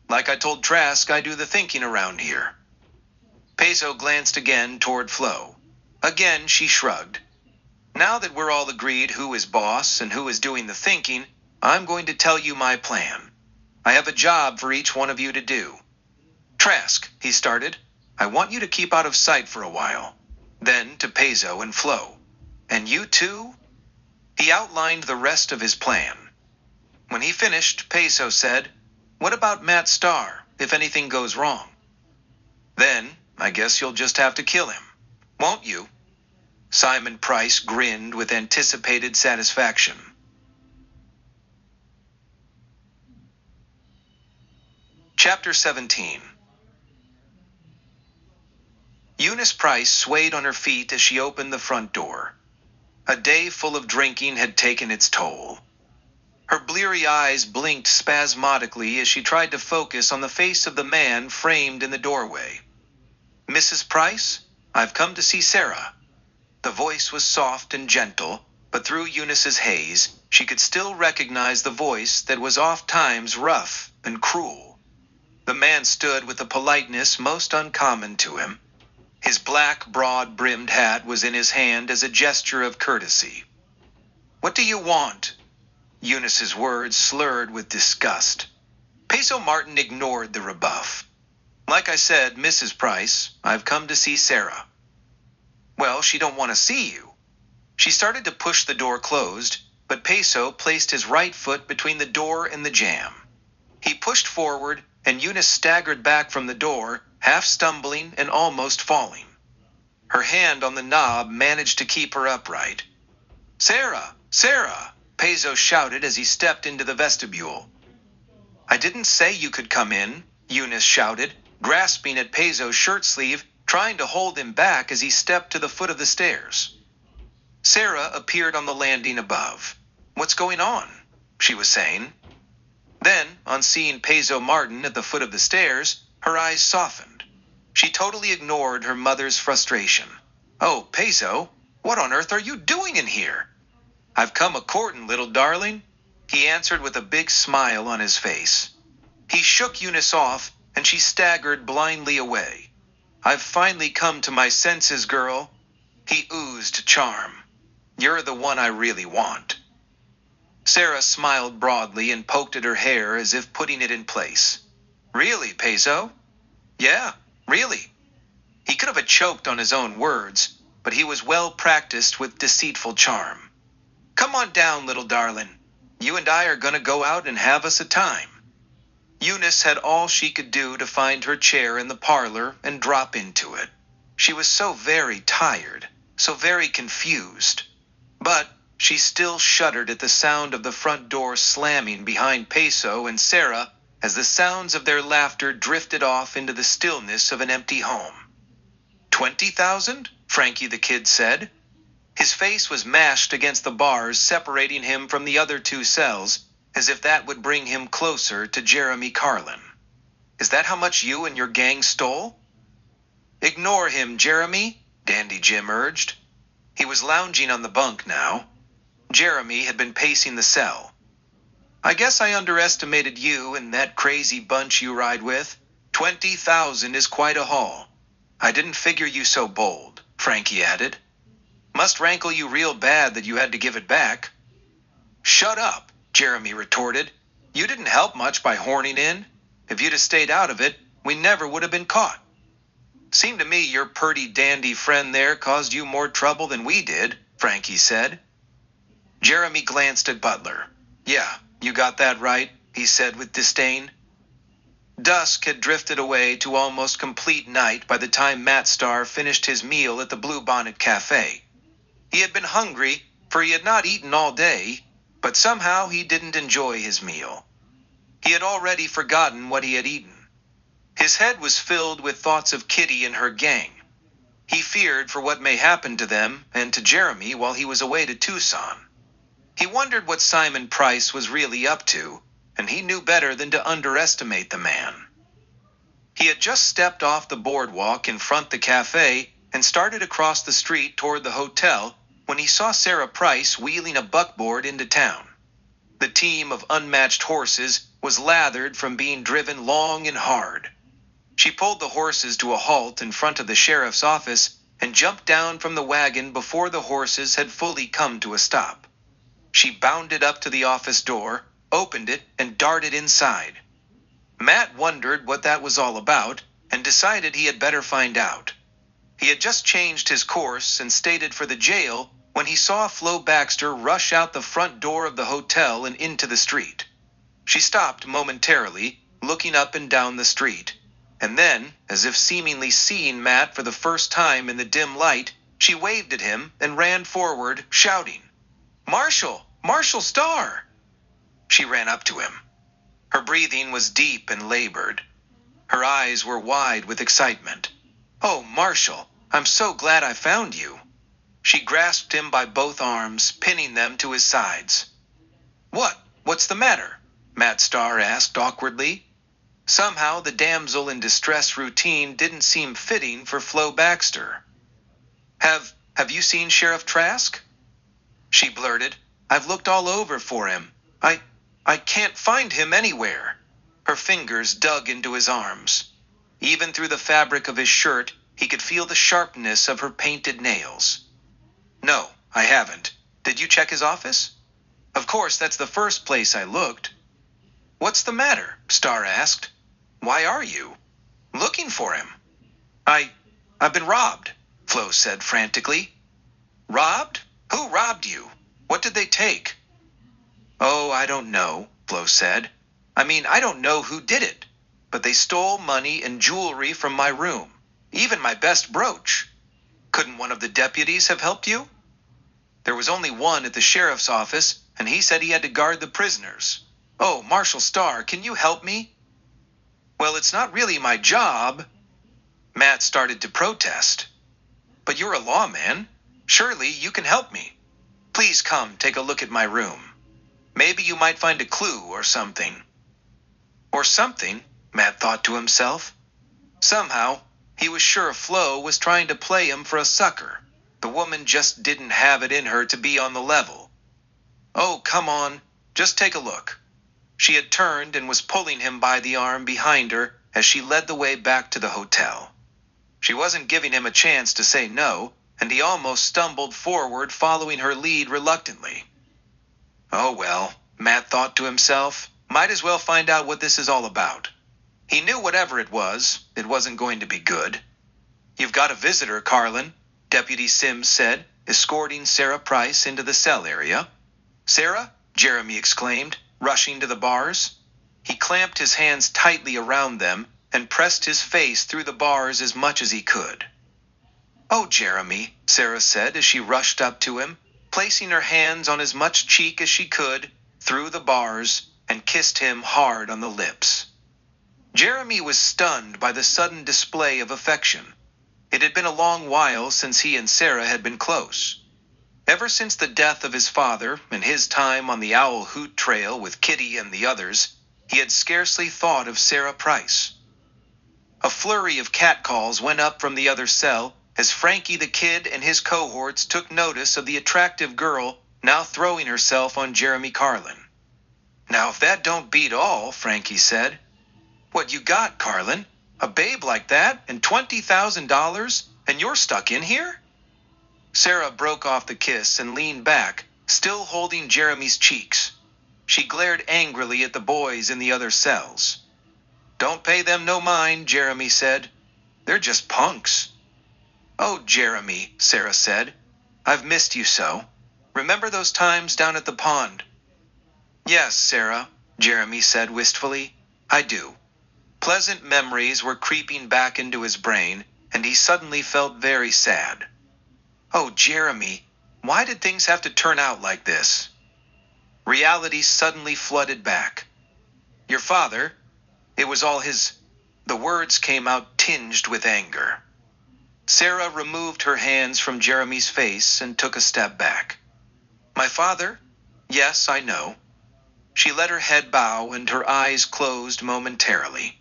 Like I told Trask, I do the thinking around here. Peso glanced again toward Flo. Again she shrugged. Now that we're all agreed who is boss and who is doing the thinking, I'm going to tell you my plan. I have a job for each one of you to do. Trask, he started, I want you to keep out of sight for a while. Then to Peso and Flo. And you too? He outlined the rest of his plan. When he finished, Peso said, What about Matt Starr, if anything goes wrong? Then, I guess you'll just have to kill him, won't you? Simon Price grinned with anticipated satisfaction. Chapter 17. Eunice Price swayed on her feet as she opened the front door. A day full of drinking had taken its toll. Her bleary eyes blinked spasmodically as she tried to focus on the face of the man framed in the doorway. Mrs. Price, I've come to see Sarah. The voice was soft and gentle, but through Eunice's haze, she could still recognize the voice that was oft-times rough and cruel. The man stood with a politeness most uncommon to him. His black, broad-brimmed hat was in his hand as a gesture of courtesy. What do you want? Eunice's words slurred with disgust. Peso Martin ignored the rebuff. Like I said, Mrs. Price, I've come to see Sarah. Well, she don't want to see you. She started to push the door closed, but Peso placed his right foot between the door and the jamb. He pushed forward, and Eunice staggered back from the door, half stumbling and almost falling. Her hand on the knob managed to keep her upright. Sarah! Sarah! Peso shouted as he stepped into the vestibule. I didn't say you could come in, Eunice shouted, grasping at Peso's shirt sleeve, trying to hold him back as he stepped to the foot of the stairs. Sarah appeared on the landing above. What's going on? She was saying. Then, on seeing Peso Martin at the foot of the stairs, her eyes softened. She totally ignored her mother's frustration. Oh, Peso, what on earth are you doing in here? I've come a-courtin', little darling, he answered with a big smile on his face. He shook Eunice off, and she staggered blindly away. I've finally come to my senses, girl. He oozed charm. You're the one I really want. Sarah smiled broadly and poked at her hair as if putting it in place. Really, Peso? Yeah, really. He could have choked on his own words, but he was well practiced with deceitful charm. Come on down, little darling. You and I are going to go out and have us a time. Eunice had all she could do to find her chair in the parlor and drop into it. She was so very tired, so very confused. But she still shuddered at the sound of the front door slamming behind Peso and Sarah as the sounds of their laughter drifted off into the stillness of an empty home. 20,000? Frankie the Kid said. His face was mashed against the bars separating him from the other two cells, as if that would bring him closer to Jeremy Carlin. Is that how much you and your gang stole? Ignore him, Jeremy, Dandy Jim urged. He was lounging on the bunk now. Jeremy had been pacing the cell. I guess I underestimated you and that crazy bunch you ride with. 20,000 is quite a haul. I didn't figure you so bold, Frankie added. Must rankle you real bad that you had to give it back." "Shut up," Jeremy retorted. "You didn't help much by horning in. If you'd have stayed out of it, we never would have been caught." "Seemed to me your purty dandy friend there caused you more trouble than we did," Frankie said. Jeremy glanced at Butler. "Yeah, you got that right," he said with disdain. Dusk had drifted away to almost complete night by the time Matt Starr finished his meal at the Bluebonnet Cafe. He had been hungry, for he had not eaten all day, but somehow he didn't enjoy his meal. He had already forgotten what he had eaten. His head was filled with thoughts of Kitty and her gang. He feared for what may happen to them and to Jeremy while he was away to Tucson. He wondered what Simon Price was really up to, and he knew better than to underestimate the man. He had just stepped off the boardwalk in front the cafe and started across the street toward the hotel when he saw Sarah Price wheeling a buckboard into town. The team of unmatched horses was lathered from being driven long and hard. She pulled the horses to a halt in front of the sheriff's office and jumped down from the wagon before the horses had fully come to a stop. She bounded up to the office door, opened it, and darted inside. Matt wondered what that was all about and decided he had better find out. He had just changed his course and stated for the jail when he saw Flo Baxter rush out the front door of the hotel and into the street. She stopped momentarily, looking up and down the street, and then, as if seemingly seeing Matt for the first time in the dim light, she waved at him and ran forward, shouting, "Marshal! Marshal Starr!" She ran up to him. Her breathing was deep and labored. Her eyes were wide with excitement. "Oh, Marshal, I'm so glad I found you." She grasped him by both arms, pinning them to his sides. What's the matter?" Matt Starr asked awkwardly. Somehow the damsel in distress routine didn't seem fitting for Flo Baxter. Have you seen Sheriff Trask?" She blurted. "I've looked all over for him. I can't find him anywhere." Her fingers dug into his arms. Even through the fabric of his shirt, he could feel the sharpness of her painted nails. "No, I haven't. Did you check his office?" "Of course, that's the first place I looked." "What's the matter?" Starr asked. "Why are you looking for him?" I've been robbed," Flo said frantically. "Robbed? Who robbed you? What did they take?" "Oh, I don't know," Flo said. I don't know who did it, but they stole money and jewelry from my room, even my best brooch. Couldn't one of the deputies have helped you?" "There was only one at the sheriff's office, and he said he had to guard the prisoners. Oh, Marshal Starr, can you help me?" "Well, it's not really my job." Matt started to protest. "But you're a lawman. Surely you can help me. Please come take a look at my room. Maybe you might find a clue or something." Or something, Matt thought to himself. Somehow, he was sure Flo was trying to play him for a sucker. The woman just didn't have it in her to be on the level. "Oh, come on, just take a look." She had turned and was pulling him by the arm behind her as she led the way back to the hotel. She wasn't giving him a chance to say no, and he almost stumbled forward following her lead reluctantly. "Oh well," Matt thought to himself, "might as well find out what this is all about." He knew whatever it wasn't going to be good. "You've got a visitor, Carlin," Deputy Sims said, escorting Sarah Price into the cell area. "Sarah?" Jeremy exclaimed, rushing to the bars. He clamped his hands tightly around them and pressed his face through the bars as much as he could. "Oh, Jeremy," Sarah said as she rushed up to him, placing her hands on as much cheek as she could, through the bars, and kissed him hard on the lips. Jeremy was stunned by the sudden display of affection. It had been a long while since he and Sarah had been close. Ever since the death of his father and his time on the Owl Hoot Trail with Kitty and the others, he had scarcely thought of Sarah Price. A flurry of catcalls went up from the other cell as Frankie the Kid and his cohorts took notice of the attractive girl now throwing herself on Jeremy Carlin. "Now if that don't beat all," Frankie said. "What you got, Carlin? A babe like that and $20,000, and you're stuck in here?" Sarah broke off the kiss and leaned back, still holding Jeremy's cheeks. She glared angrily at the boys in the other cells. "Don't pay them no mind," Jeremy said. "They're just punks." "Oh, Jeremy," Sarah said. "I've missed you so. Remember those times down at the pond?" "Yes, Sarah," Jeremy said wistfully. "I do." Pleasant memories were creeping back into his brain, and he suddenly felt very sad. "Oh, Jeremy, why did things have to turn out like this?" Reality suddenly flooded back. "Your father, it was all his—" The words came out tinged with anger. Sarah removed her hands from Jeremy's face and took a step back. "My father? Yes, I know." She let her head bow and her eyes closed momentarily.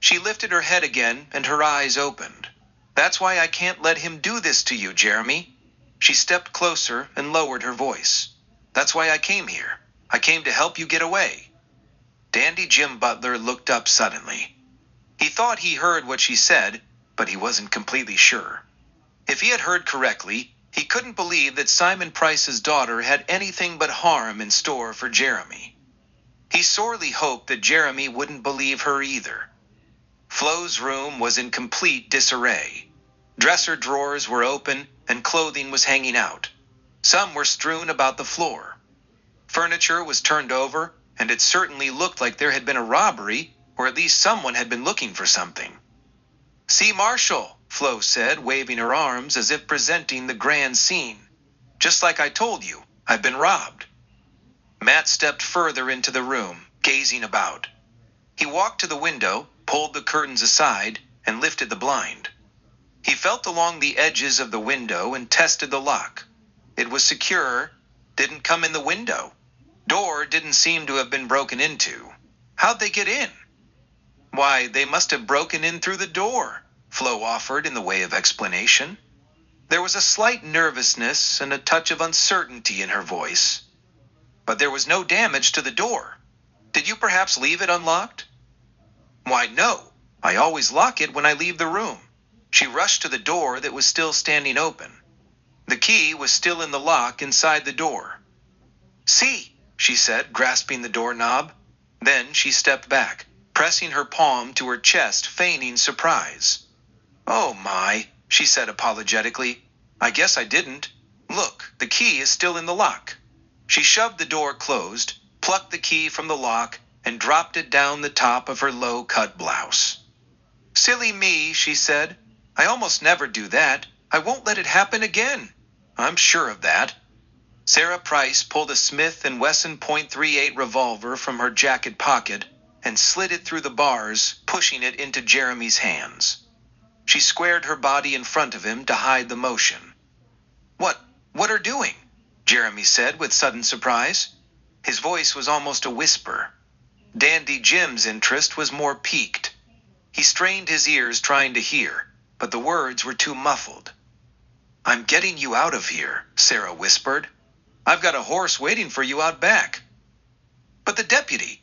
She lifted her head again and her eyes opened. "That's why I can't let him do this to you, Jeremy." She stepped closer and lowered her voice. "That's why I came here. I came to help you get away." Dandy Jim Butler looked up suddenly. He thought he heard what she said, but he wasn't completely sure. If he had heard correctly, he couldn't believe that Simon Price's daughter had anything but harm in store for Jeremy. He sorely hoped that Jeremy wouldn't believe her either. Flo's room was in complete disarray. Dresser drawers were open and clothing was hanging out. Some were strewn about the floor. Furniture was turned over, and it certainly looked like there had been a robbery, or at least someone had been looking for something. "See, Marshall," Flo said, waving her arms as if presenting the grand scene. "Just like I told you, I've been robbed." Matt stepped further into the room, gazing about. He walked to the window, pulled the curtains aside, and lifted the blind. He felt along the edges of the window and tested the lock. It was secure, didn't come in the window. Door didn't seem to have been broken into. How'd they get in? "Why, they must have broken in through the door," Flo offered in the way of explanation. There was a slight nervousness and a touch of uncertainty in her voice. "But there was no damage to the door. Did you perhaps leave it unlocked?" "Why, no. I always lock it when I leave the room." She rushed to the door that was still standing open. The key was still in the lock inside the door. "See," she said, grasping the doorknob. Then she stepped back, pressing her palm to her chest, feigning surprise. "Oh my," she said apologetically. "I guess I didn't. Look, the key is still in the lock." She shoved the door closed, plucked the key from the lock, and dropped it down the top of her low-cut blouse. "Silly me," she said. "I almost never do that. I won't let it happen again. I'm sure of that." Sarah Price pulled a Smith & Wesson .38 revolver from her jacket pocket and slid it through the bars, pushing it into Jeremy's hands. She squared her body in front of him to hide the motion. What are doing?" Jeremy said with sudden surprise. His voice was almost a whisper. Dandy Jim's interest was more piqued. He strained his ears trying to hear, but the words were too muffled. "I'm getting you out of here," Sarah whispered. "I've got a horse waiting for you out back." "But the deputy."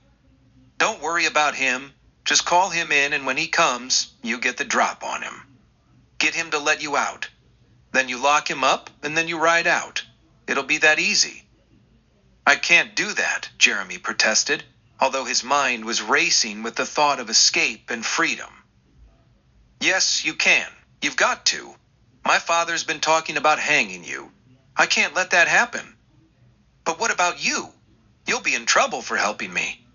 "Don't worry about him. Just call him in, and when he comes, you get the drop on him. Get him to let you out. Then you lock him up, and then you ride out. It'll be that easy." "I can't do that," Jeremy protested, although his mind was racing with the thought of escape and freedom. "Yes, you can. You've got to. My father's been talking about hanging you. I can't let that happen." "But what about you? You'll be in trouble for helping me."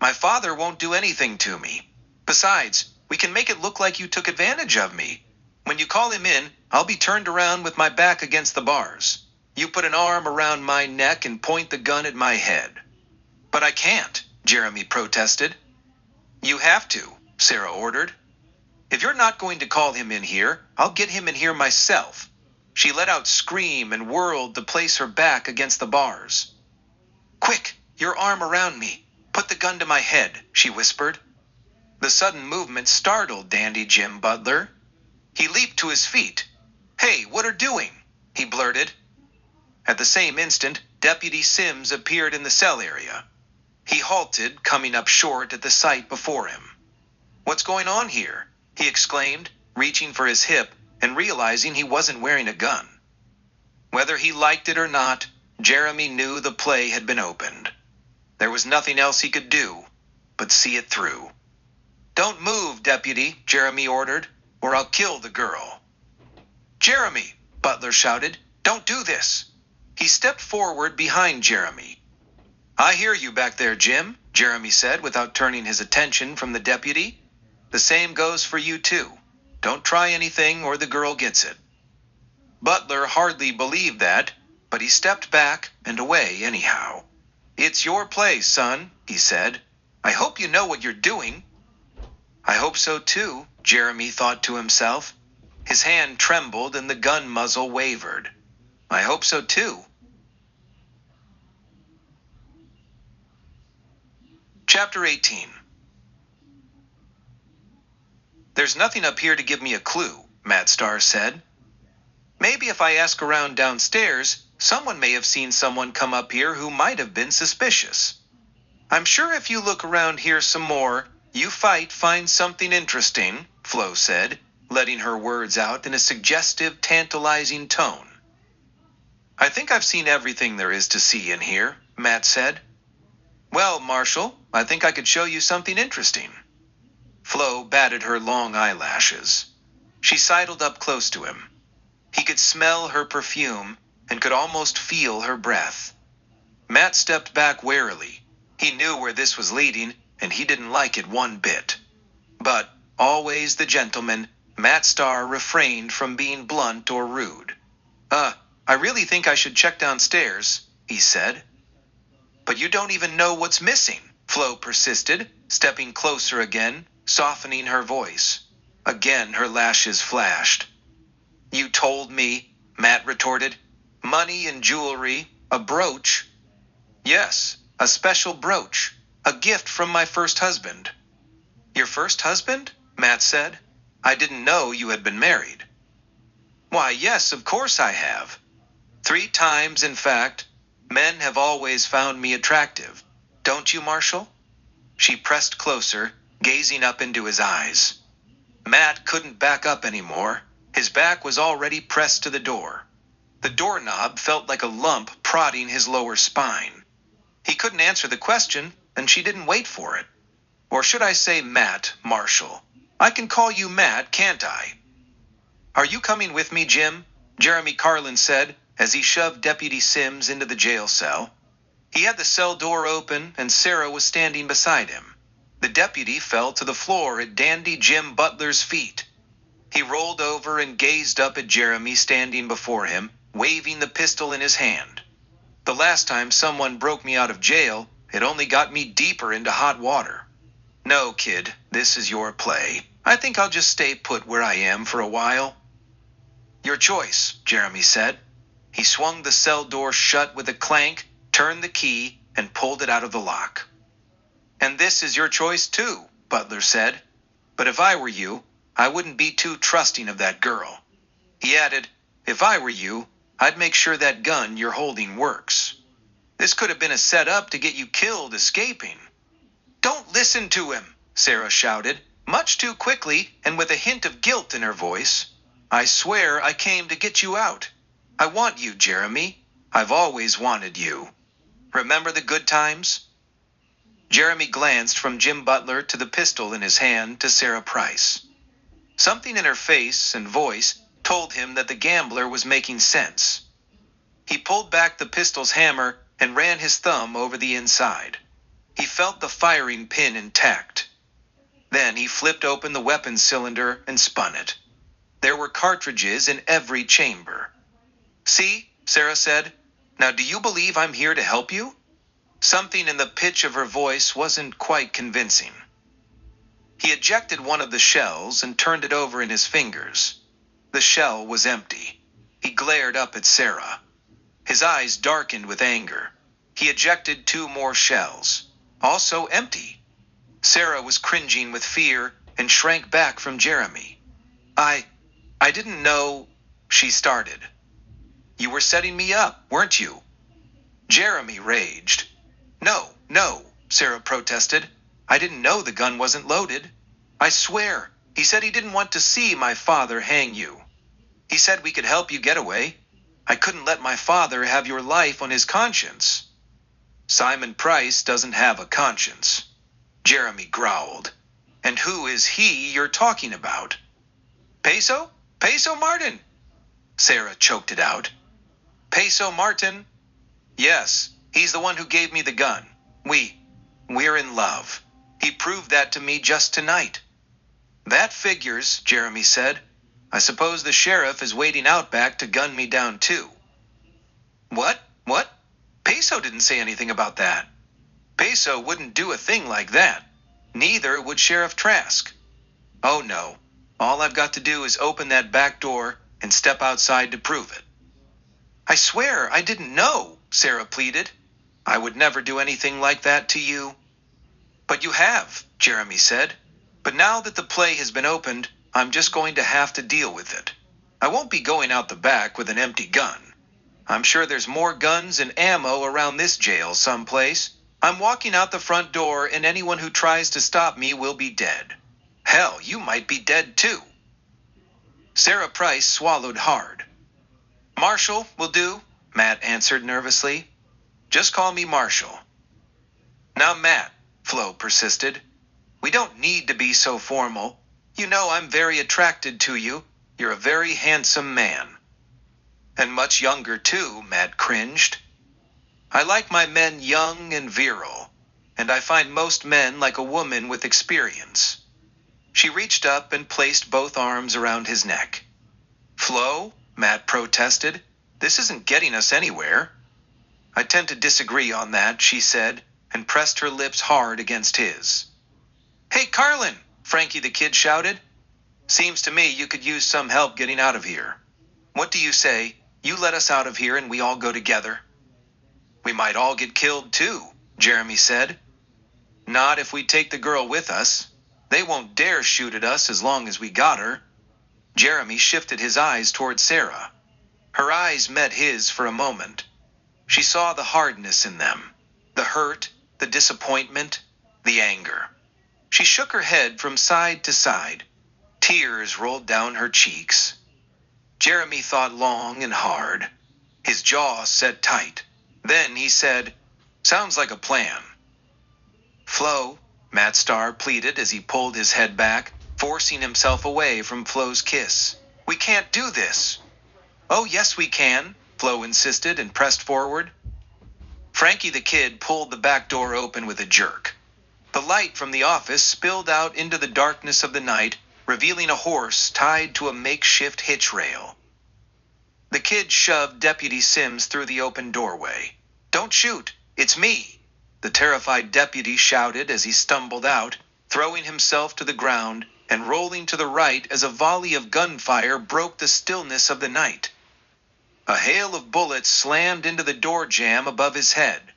"My father won't do anything to me. Besides, we can make it look like you took advantage of me. When you call him in, I'll be turned around with my back against the bars. You put an arm around my neck and point the gun at my head." "But I can't," Jeremy protested. "You have to," Sarah ordered. "If you're not going to call him in here, I'll get him in here myself." She let out a scream and whirled to place her back against the bars. "Quick, your arm around me. Put the gun to my head," she whispered. The sudden movement startled Dandy Jim Butler. He leaped to his feet. "Hey, what are doing?" he blurted. At the same instant, Deputy Sims appeared in the cell area. He halted, coming up short at the sight before him. "What's going on here?" he exclaimed, reaching for his hip and realizing he wasn't wearing a gun. Whether he liked it or not, Jeremy knew the play had been opened. There was nothing else he could do but see it through. "Don't move, deputy," Jeremy ordered, "or I'll kill the girl." "Jeremy," Butler shouted, "don't do this." He stepped forward behind Jeremy. "I hear you back there, Jim," Jeremy said without turning his attention from the deputy. "The same goes for you too. Don't try anything or the girl gets it." Butler hardly believed that, but he stepped back and away anyhow. "It's your place, son," he said. "I hope you know what you're doing." "I hope so too," Jeremy thought to himself. His hand trembled and the gun muzzle wavered. "I hope so too." Chapter 18. "There's nothing up here to give me a clue," Matt Starr said. "Maybe if I ask around downstairs, someone may have seen someone come up here who might have been suspicious. I'm sure if you look around here some more, you find something interesting," Flo said, letting her words out in a suggestive, tantalizing tone. "I think I've seen everything there is to see in here," Matt said. "Well, Marshall, I think I could show you something interesting." Flo batted her long eyelashes. She sidled up close to him. He could smell her perfume and could almost feel her breath. Matt stepped back warily. He knew where this was leading, and he didn't like it one bit. But, always the gentleman, Matt Starr refrained from being blunt or rude. I really think I should check downstairs," he said. "But you don't even know what's missing," Flo persisted, stepping closer again, softening her voice. Again her lashes flashed. "You told me," Matt retorted. "Money and jewelry, a brooch." "Yes, a special brooch, a gift from my first husband." "Your first husband?" Matt said. "I didn't know you had been married." "Why, yes, of course I have. 3 times, in fact. Men have always found me attractive. Don't you, Marshall?" She pressed closer, gazing up into his eyes. Matt couldn't back up anymore. His back was already pressed to the door. The doorknob felt like a lump prodding his lower spine. He couldn't answer the question, and she didn't wait for it. "Or should I say Matt, Marshall? I can call you Matt, can't I?" "Are you coming with me, Jim?" Jeremy Carlin said, as he shoved Deputy Sims into the jail cell. He had the cell door open, and Sarah was standing beside him. The deputy fell to the floor at Dandy Jim Butler's feet. He rolled over and gazed up at Jeremy standing before him, waving the pistol in his hand. "The last time someone broke me out of jail, it only got me deeper into hot water. No, kid, this is your play. I think I'll just stay put where I am for a while." "Your choice," Jeremy said. He swung the cell door shut with a clank, turned the key, and pulled it out of the lock. "And this is your choice too," Butler said. "But if I were you, I wouldn't be too trusting of that girl." He added, "If I were you, I'd make sure that gun you're holding works. This could have been a setup to get you killed escaping." "Don't listen to him," Sarah shouted, much too quickly and with a hint of guilt in her voice. "I swear I came to get you out. I want you, Jeremy. I've always wanted you. Remember the good times?" Jeremy glanced from Jim Butler to the pistol in his hand to Sarah Price. Something in her face and voice told him that the gambler was making sense. He pulled back the pistol's hammer and ran his thumb over the inside. He felt the firing pin intact. Then he flipped open the weapons cylinder and spun it. There were cartridges in every chamber. "See," Sarah said. "Now do you believe I'm here to help you?" Something in the pitch of her voice wasn't quite convincing. He ejected one of the shells and turned it over in his fingers. The shell was empty. He glared up at Sarah. His eyes darkened with anger. He ejected 2 more shells, also empty. Sarah was cringing with fear and shrank back from Jeremy. I didn't know," she started. "You were setting me up, weren't you?" Jeremy raged. No, Sarah protested. "I didn't know the gun wasn't loaded. I swear, he said he didn't want to see my father hang you. He said we could help you get away." I couldn't let my father have your life on his conscience." "Simon Price doesn't have a conscience," Jeremy growled. "And who is he you're talking about?" "Peso? Peso Martin!" Sarah choked it out. "Peso Martin? Yes, he's the one who gave me the gun. We're in love. He proved that to me just tonight." "That figures," Jeremy said. "I suppose the sheriff is waiting out back to gun me down too." What? Peso didn't say anything about that. Peso wouldn't do a thing like that. Neither would Sheriff Trask. Oh no, all I've got to do is open that back door and step outside to prove it. "I swear I didn't know," Sarah pleaded. "I would never do anything like that to you." "But you have," Jeremy said. "But now that the play has been opened, I'm just going to have to deal with it. I won't be going out the back with an empty gun. I'm sure there's more guns and ammo around this jail someplace. I'm walking out the front door, and anyone who tries to stop me will be dead. Hell, you might be dead too." Sarah Price swallowed hard. "Marshall will do," Matt answered nervously. "Just call me Marshall." "Now, Matt," Flo persisted, "we don't need to be so formal. You know I'm very attracted to you. You're a very handsome man." "And much younger too," Matt cringed. "I like my men young and virile, and I find most men like a woman with experience." She reached up and placed both arms around his neck. "Flo," Matt protested, "this isn't getting us anywhere." "I tend to disagree on that," she said, and pressed her lips hard against his. "Hey, Carlin!" Frankie the Kid shouted. "Seems to me you could use some help getting out of here. What do you say? You let us out of here and we all go together." "We might all get killed too," Jeremy said. "Not if we take the girl with us. They won't dare shoot at us as long as we got her." Jeremy shifted his eyes toward Sarah. Her eyes met his for a moment. She saw the hardness in them, the hurt, the disappointment, the anger. She shook her head from side to side. Tears rolled down her cheeks. Jeremy thought long and hard. His jaw set tight. Then he said, "Sounds like a plan." "Flo," Matt Starr pleaded as he pulled his head back, forcing himself away from Flo's kiss. "We can't do this." "Oh, yes we can," Flo insisted and pressed forward. Frankie the Kid pulled the back door open with a jerk. The light from the office spilled out into the darkness of the night, revealing a horse tied to a makeshift hitch rail. The Kid shoved Deputy Sims through the open doorway. "Don't shoot! It's me!" the terrified deputy shouted as he stumbled out, throwing himself to the ground and rolling to the right as a volley of gunfire broke the stillness of the night. A hail of bullets slammed into the door jamb above his head.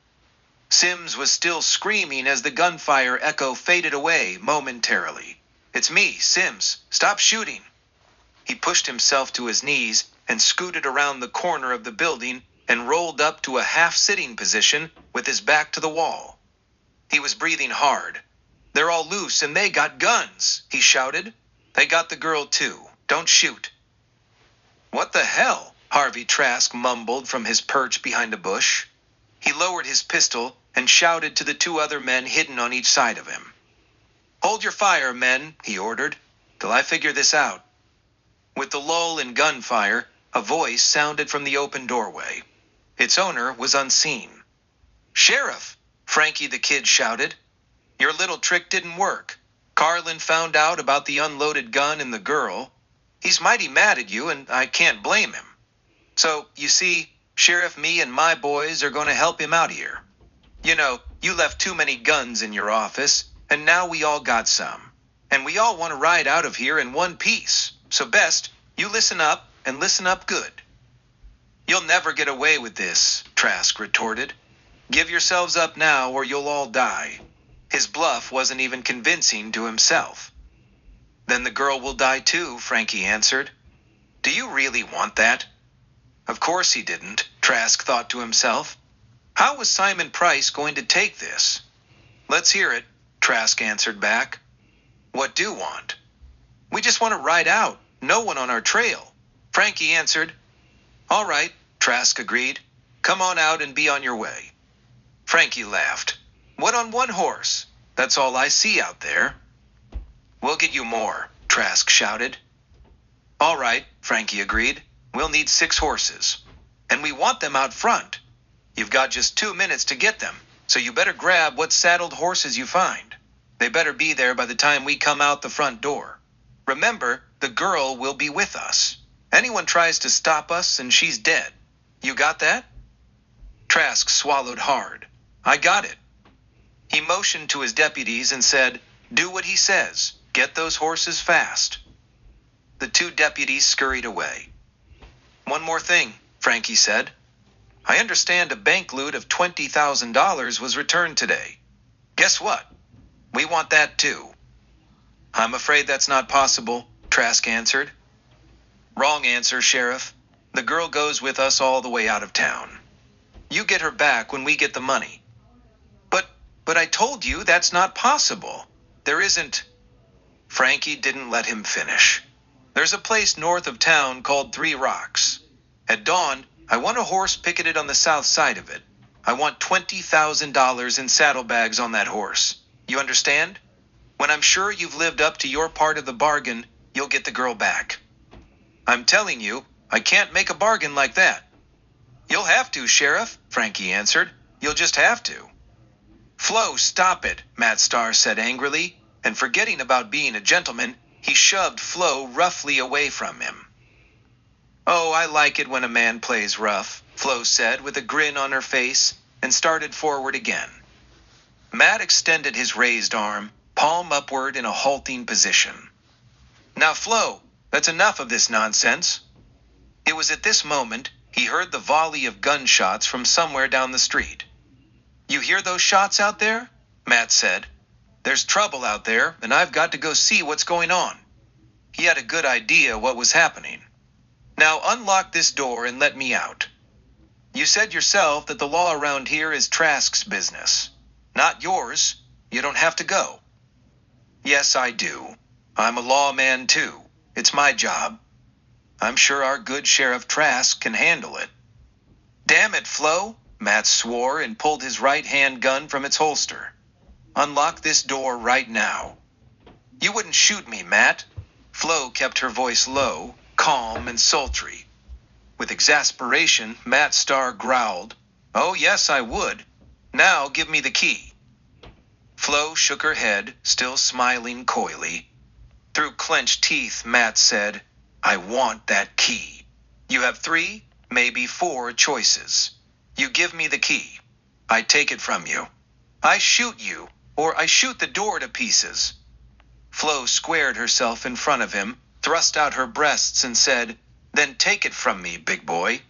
Sims was still screaming as the gunfire echo faded away momentarily. "It's me, Sims. Stop shooting." He pushed himself to his knees and scooted around the corner of the building and rolled up to a half-sitting position with his back to the wall. He was breathing hard. "They're all loose and they got guns," he shouted. "They got the girl too. Don't shoot." "What the hell?" Harvey Trask mumbled from his perch behind a bush. He lowered his pistol and shouted to the two other men hidden on each side of him. "Hold your fire, men," he ordered, "till I figure this out." With the lull in gunfire, a voice sounded from the open doorway. Its owner was unseen. "Sheriff!" Frankie the Kid shouted. "Your little trick didn't work. Carlin found out about the unloaded gun and the girl. He's mighty mad at you, and I can't blame him. So, you see, Sheriff, me and my boys are going to help him out here. You know, you left too many guns in your office, and now we all got some. And we all want to ride out of here in one piece. So best, you listen up, and listen up good." "You'll never get away with this," Trask retorted. "Give yourselves up now or you'll all die." His bluff wasn't even convincing to himself. "Then the girl will die too," Frankie answered. "Do you really want that?" Of course he didn't, Trask thought to himself. How was Simon Price going to take this? "Let's hear it," Trask answered back. "What do want?" "We just want to ride out. No one on our trail," Frankie answered. "All right," Trask agreed. Come on out and be on your way. Frankie laughed. What on one horse? That's all I see out there. We'll get you more, Trask shouted. All right, Frankie agreed. We'll need 6 horses. And we want them out front. You've got just 2 minutes to get them, so you better grab what saddled horses you find. They better be there by the time we come out the front door. Remember, the girl will be with us. Anyone tries to stop us and she's dead. You got that? Trask swallowed hard. I got it. He motioned to his deputies and said, do what he says. Get those horses fast. The 2 deputies scurried away. One more thing, Frankie said. I understand a bank loot of $20,000 was returned today. Guess what? We want that too. I'm afraid that's not possible, Trask answered. Wrong answer, Sheriff. The girl goes with us all the way out of town. You get her back when we get the money. But I told you that's not possible. There isn't. Frankie didn't let him finish. There's a place north of town called 3 Rocks. At dawn, I want a horse picketed on the south side of it. I want $20,000 in saddlebags on that horse. You understand? When I'm sure you've lived up to your part of the bargain, you'll get the girl back. I'm telling you, I can't make a bargain like that. You'll have to, Sheriff, Frankie answered. You'll just have to. Flo, stop it, Matt Starr said angrily, and forgetting about being a gentleman, he shoved Flo roughly away from him. Oh, I like it when a man plays rough, Flo said with a grin on her face, and started forward again. Matt extended his raised arm, palm upward in a halting position. Now, Flo, that's enough of this nonsense. It was at this moment he heard the volley of gunshots from somewhere down the street. You hear those shots out there? Matt said. There's trouble out there, and I've got to go see what's going on. He had a good idea what was happening. Now unlock this door and let me out. You said yourself that the law around here is Trask's business. Not yours. You don't have to go. Yes, I do. I'm a lawman too. It's my job. I'm sure our good Sheriff Trask can handle it. Damn it, Flo, Matt swore and pulled his right-hand gun from its holster. Unlock this door right now. You wouldn't shoot me, Matt. Flo kept her voice low, calm and sultry. With exasperation, Matt Starr growled, Oh, yes, I would. Now give me the key. Flo shook her head, still smiling coyly. Through clenched teeth, Matt said, I want that key. You have 3, maybe 4 choices. You give me the key. I take it from you. I shoot you, or I shoot the door to pieces. Flo squared herself in front of him, thrust out her breasts and said, Then take it from me, big boy.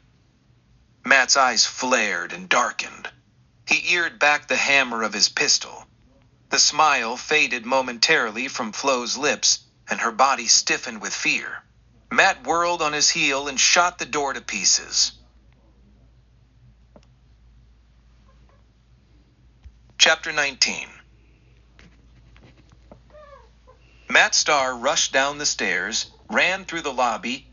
Matt's eyes flared and darkened. He eared back the hammer of his pistol. The smile faded momentarily from Flo's lips, and her body stiffened with fear. Matt whirled on his heel and shot the door to pieces. Chapter 19. Matt Starr rushed down the stairs, ran through the lobby,